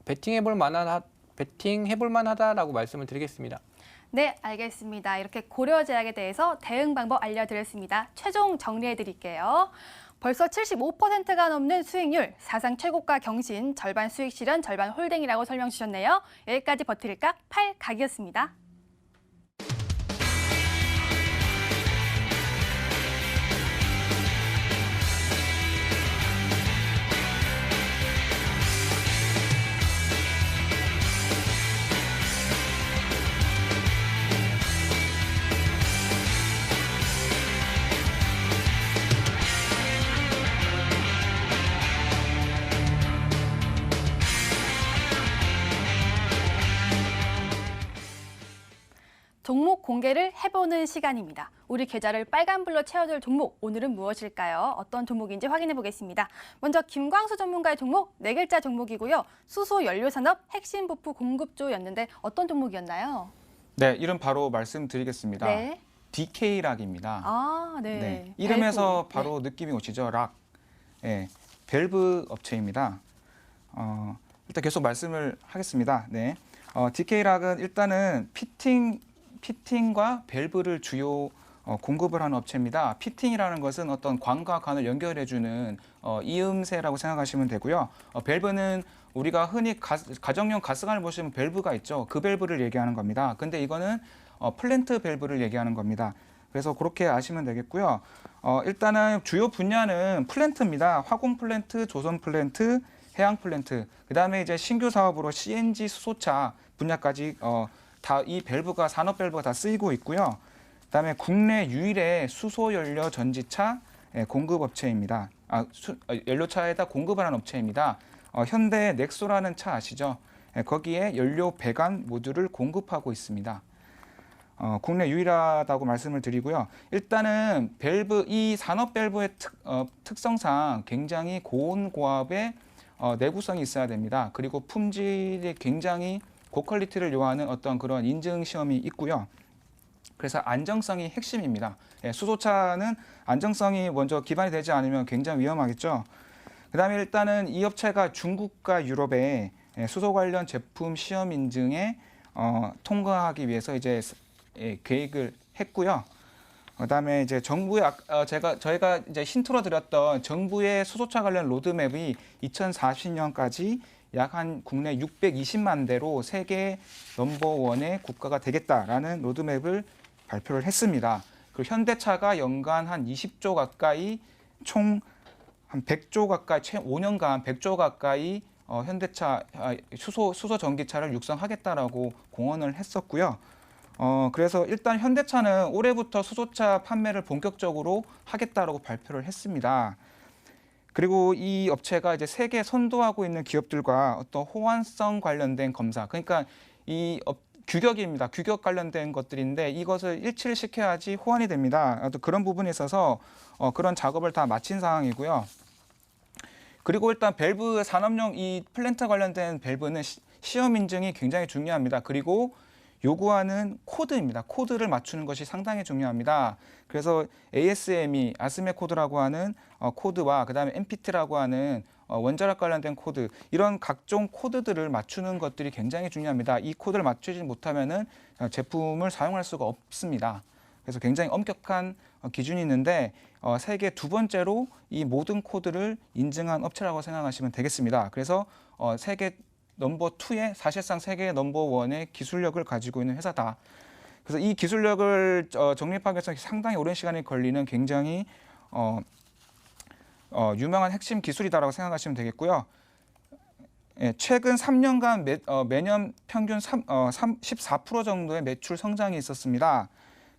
베팅해볼 만하다라고 말씀을 드리겠습니다. 네, 알겠습니다. 이렇게 고려제약에 대해서 대응 방법 알려드렸습니다. 최종 정리해드릴게요. 벌써 75%가 넘는 수익률, 사상 최고가 경신, 절반 수익 실현, 절반 홀딩이라고 설명 주셨네요. 여기까지 버틸까? 8각이었습니다. 종목 공개를 해보는 시간입니다. 우리 계좌를 빨간불로 채워줄 종목, 오늘은 무엇일까요? 어떤 종목인지 확인해 보겠습니다. 먼저 김광수 전문가의 종목, 4글자 종목이고요. 수소연료산업 핵심 부품 공급주였는데 어떤 종목이었나요? 네, 이름 바로 말씀드리겠습니다. 네. DK락입니다. 아, 네. 네, 이름에서 밸브. 바로 느낌이 오시죠? 락. 네, 밸브 업체입니다. 일단 계속 말씀을 하겠습니다. 네, DK락은 일단은 피팅과 밸브를 주요 공급을 하는 업체입니다. 피팅이라는 것은 어떤 관과 관을 연결해주는 이음새라고 생각하시면 되고요. 밸브는 우리가 흔히 가정용 가스관을 보시면 밸브가 있죠. 그 밸브를 얘기하는 겁니다. 근데 이거는 플랜트 밸브를 얘기하는 겁니다. 그래서 그렇게 아시면 되겠고요. 일단은 주요 분야는 플랜트입니다. 화공 플랜트, 조선 플랜트, 해양 플랜트. 그다음에 이제 신규 사업으로 CNG 수소차 분야까지 다 이 밸브가 산업 밸브가 다 쓰이고 있고요. 그다음에 국내 유일의 수소 연료 전지차 공급 업체입니다. 연료차에다 공급을 하는 업체입니다. 현대 넥소라는 차 아시죠? 거기에 연료 배관 모듈을 공급하고 있습니다. 국내 유일하다고 말씀을 드리고요. 일단은 밸브 이 산업 밸브의 특성상 굉장히 고온고압의 내구성이 있어야 됩니다. 그리고 품질이 굉장히 고퀄리티를 요하는 어떤 그런 인증 시험이 있고요. 그래서 안정성이 핵심입니다. 수소차는 안정성이 먼저 기반이 되지 않으면 굉장히 위험하겠죠. 그다음에 일단은 이 업체가 중국과 유럽에 수소 관련 제품 시험 인증에 통과하기 위해서 이제 계획을 했고요. 그다음에 이제 정부의 저희가 이제 힌트로 드렸던 정부의 수소차 관련 로드맵이 2040년까지 약 한 국내 620만 대로 세계 넘버원의 국가가 되겠다라는 로드맵을 발표를 했습니다. 그리고 현대차가 연간 한 20조 가까이 총 한 100조 가까이 최 5년간 100조 가까이 현대차 수소 전기차를 육성하겠다라고 공언을 했었고요. 그래서 일단 현대차는 올해부터 수소차 판매를 본격적으로 하겠다라고 발표를 했습니다. 그리고 이 업체가 이제 세계 선도하고 있는 기업들과 어떤 호환성 관련된 검사, 그러니까 규격입니다. 규격 관련된 것들인데 이것을 일치를 시켜야지 호환이 됩니다. 또 그런 부분에 있어서 그런 작업을 다 마친 상황이고요. 그리고 일단 밸브 산업용 이 플랜트 관련된 밸브는 시험 인증이 굉장히 중요합니다. 그리고 요구하는 코드입니다. 코드를 맞추는 것이 상당히 중요합니다. 그래서 ASME, 아스메 코드라고 하는 코드와 그다음에 MPT라고 하는 원자력 관련된 코드, 이런 각종 코드들을 맞추는 것들이 굉장히 중요합니다. 이 코드를 맞추지 못하면은 제품을 사용할 수가 없습니다. 그래서 굉장히 엄격한 기준이 있는데 세계 두 번째로 이 모든 코드를 인증한 업체라고 생각하시면 되겠습니다. 그래서 세계 넘버 2의 사실상 세계 넘버 1의 기술력을 가지고 있는 회사다. 그래서 이 기술력을 정립하기 위해서 상당히 오랜 시간이 걸리는 굉장히 유명한 핵심 기술이다라고 생각하시면 되겠고요. 예, 최근 3년간 매년 평균 14% 정도의 매출 성장이 있었습니다.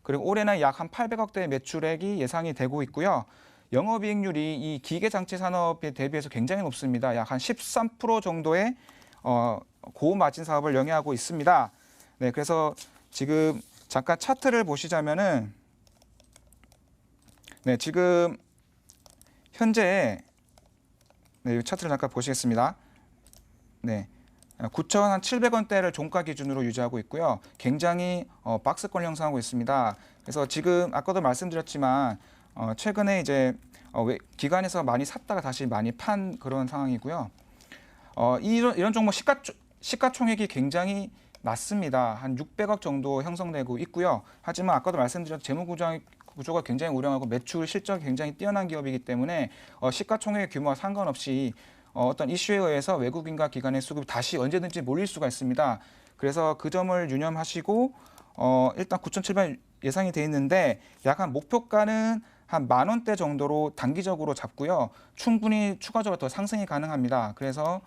그리고 올해는 약 한 800억대의 매출액이 예상이 되고 있고요. 영업이익률이 이 기계장치 산업에 대비해서 굉장히 높습니다. 약 한 13% 정도의 고마진 사업을 영위하고 있습니다. 네, 그래서 지금 잠깐 차트를 보시자면은, 네, 지금 현재 이 차트를 잠깐 보시겠습니다. 네, 9,700원대를 종가 기준으로 유지하고 있고요. 굉장히 박스권 형성하고 있습니다. 그래서 지금 아까도 말씀드렸지만 최근에 이제 기관에서 많이 샀다가 다시 많이 판 그런 상황이고요. 이런 종목 시가총액이 굉장히 낮습니다. 한 600억 정도 형성되고 있고요. 하지만 아까도 말씀드렸던 재무구조가 굉장히 우량하고 매출 실적이 굉장히 뛰어난 기업이기 때문에 시가총액 규모와 상관없이 어떤 이슈에 의해서 외국인과 기관의 수급이 다시 언제든지 몰릴 수가 있습니다. 그래서 그 점을 유념하시고 일단 9,700원 예상이 돼 있는데 약 한 목표가는 한 10,000원대 정도로 단기적으로 잡고요. 충분히 추가적으로 더 상승이 가능합니다. 그래서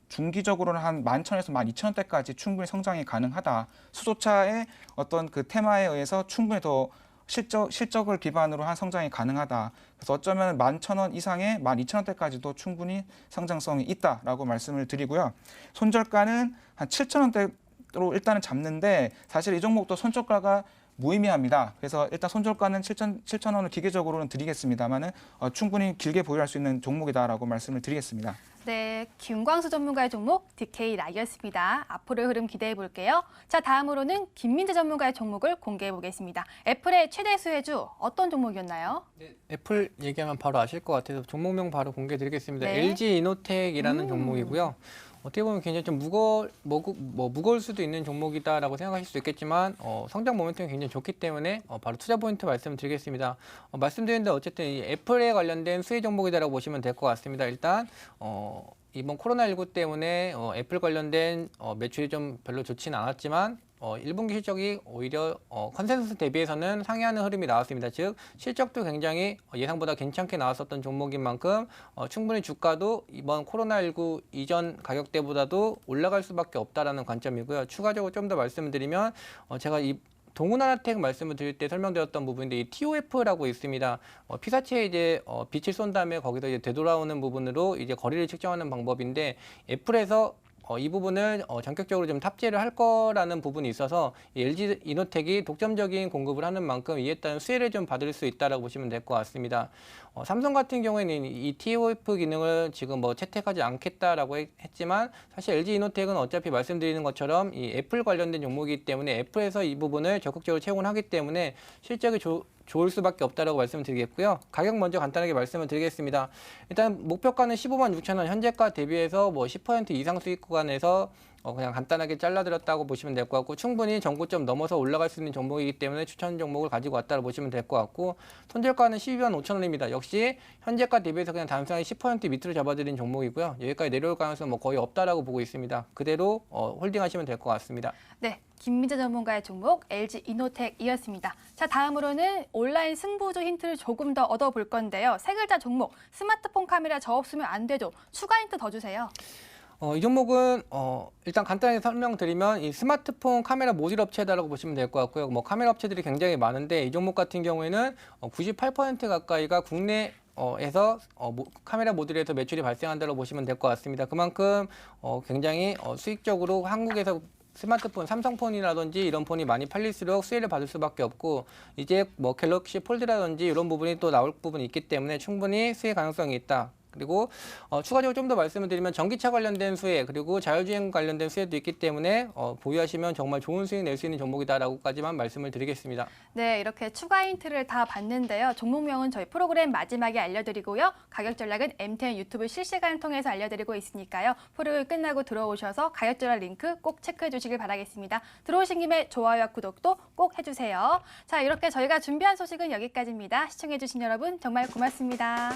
중기적으로는 한 11,000원에서 12,000원대까지 충분히 성장이 가능하다. 수소차의 어떤 그 테마에 의해서 충분히 더 실적을 기반으로 한 성장이 가능하다. 그래서 어쩌면 11,000원 이상의 12,000원대까지도 충분히 성장성이 있다라고 말씀을 드리고요. 손절가는 한 7,000원대로 일단은 잡는데 사실 이 종목도 손절가가 무의미합니다. 그래서 일단 손절가는 7,000원을 기계적으로는 드리겠습니다만은 충분히 길게 보유할 수 있는 종목이다라고 말씀을 드리겠습니다. 네, 김광수 전문가의 종목 DK 라이엇입니다. 앞으로의 흐름 기대해 볼게요. 자, 다음으로는 김민재 전문가의 종목을 공개해 보겠습니다. 애플의 최대 수혜주 어떤 종목이었나요? 네, 애플 얘기하면 바로 아실 것 같아서 종목명 바로 공개해 드리겠습니다. 네. LG 이노텍이라는 종목이고요. 어떻게 보면 굉장히 좀 무거울 수도 있는 종목이다라고 생각하실 수 있겠지만 성장 모멘텀이 굉장히 좋기 때문에 바로 투자 포인트 말씀드리겠습니다. 말씀드렸는데 어쨌든 이 애플에 관련된 수혜 종목이다라고 보시면 될 것 같습니다. 일단 이번 코로나19 때문에 애플 관련된 매출이 좀 별로 좋지는 않았지만 1분기 실적이 오히려 컨센서스 대비해서는 상회하는 흐름이 나왔습니다. 즉 실적도 굉장히 예상보다 괜찮게 나왔었던 종목인 만큼 충분히 주가도 이번 코로나19 이전 가격대보다도 올라갈 수밖에 없다라는 관점이고요. 추가적으로 좀 더 말씀을 드리면 제가 이 동훈하나텍 말씀을 드릴 때 설명드렸던 부분인데 이 TOF라고 있습니다. 피사체에 이제 빛을 쏜 다음에 거기서 이제 되돌아오는 부분으로 이제 거리를 측정하는 방법인데 애플에서 이 부분을 전격적으로 좀 탑재를 할 거라는 부분이 있어서 LG 이노텍이 독점적인 공급을 하는 만큼 이에 따른 수혜를 좀 받을 수 있다라고 보시면 될 것 같습니다. 삼성 같은 경우에는 이 TOF 기능을 지금 채택하지 않겠다라고 했지만 사실 LG 이노텍은 어차피 말씀드리는 것처럼 이 애플 관련된 종목이기 때문에 애플에서 이 부분을 적극적으로 채용을 하기 때문에 실적이 좋을 수밖에 없다라고 말씀을 드리겠고요. 가격 먼저 간단하게 말씀을 드리겠습니다. 일단 목표가는 15만 6천 원, 현재가 대비해서 뭐 10% 이상 수익 구간에서 그냥 간단하게 잘라드렸다고 보시면 될 것 같고, 충분히 전고점 넘어서 올라갈 수 있는 종목이기 때문에 추천 종목을 가지고 왔다고 보시면 될 것 같고, 손절가는 12만 5천 원입니다. 역시 현재가 대비해서 그냥 단순하게 10% 밑으로 잡아드린 종목이고요. 여기까지 내려올 가능성은 뭐 거의 없다라고 보고 있습니다. 그대로 홀딩하시면 될 것 같습니다. 네, 김민재 전문가의 종목 LG 이노텍이었습니다. 자, 다음으로는 온라인 승부조 힌트를 조금 더 얻어볼 건데요. 세 글자 종목, 스마트폰 카메라 저 없으면 안 되죠. 추가 힌트 더 주세요. 이 종목은 일단 간단하게 설명드리면 이 스마트폰 카메라 모듈 업체다라고 보시면 될 것 같고요. 뭐 카메라 업체들이 굉장히 많은데 이 종목 같은 경우에는 98% 가까이가 국내에서 카메라 모듈에서 매출이 발생한다고 보시면 될 것 같습니다. 그만큼 굉장히 수익적으로 한국에서 스마트폰, 삼성폰이라든지 이런 폰이 많이 팔릴수록 수혜를 받을 수밖에 없고, 이제 뭐 갤럭시 폴드라든지 이런 부분이 또 나올 부분이 있기 때문에 충분히 수혜 가능성이 있다. 그리고 추가적으로 좀 더 말씀을 드리면 전기차 관련된 수혜, 그리고 자율주행 관련된 수혜도 있기 때문에 보유하시면 정말 좋은 수익 낼 수 있는 종목이다라고까지만 말씀을 드리겠습니다. 네, 이렇게 추가 힌트를 다 봤는데요. 종목명은 저희 프로그램 마지막에 알려드리고요. 가격 전략은 MTN 유튜브 실시간 통해서 알려드리고 있으니까요. 프로그램 끝나고 들어오셔서 가격 전략 링크 꼭 체크해 주시길 바라겠습니다. 들어오신 김에 좋아요와 구독도 꼭 해주세요. 자, 이렇게 저희가 준비한 소식은 여기까지입니다. 시청해 주신 여러분 정말 고맙습니다.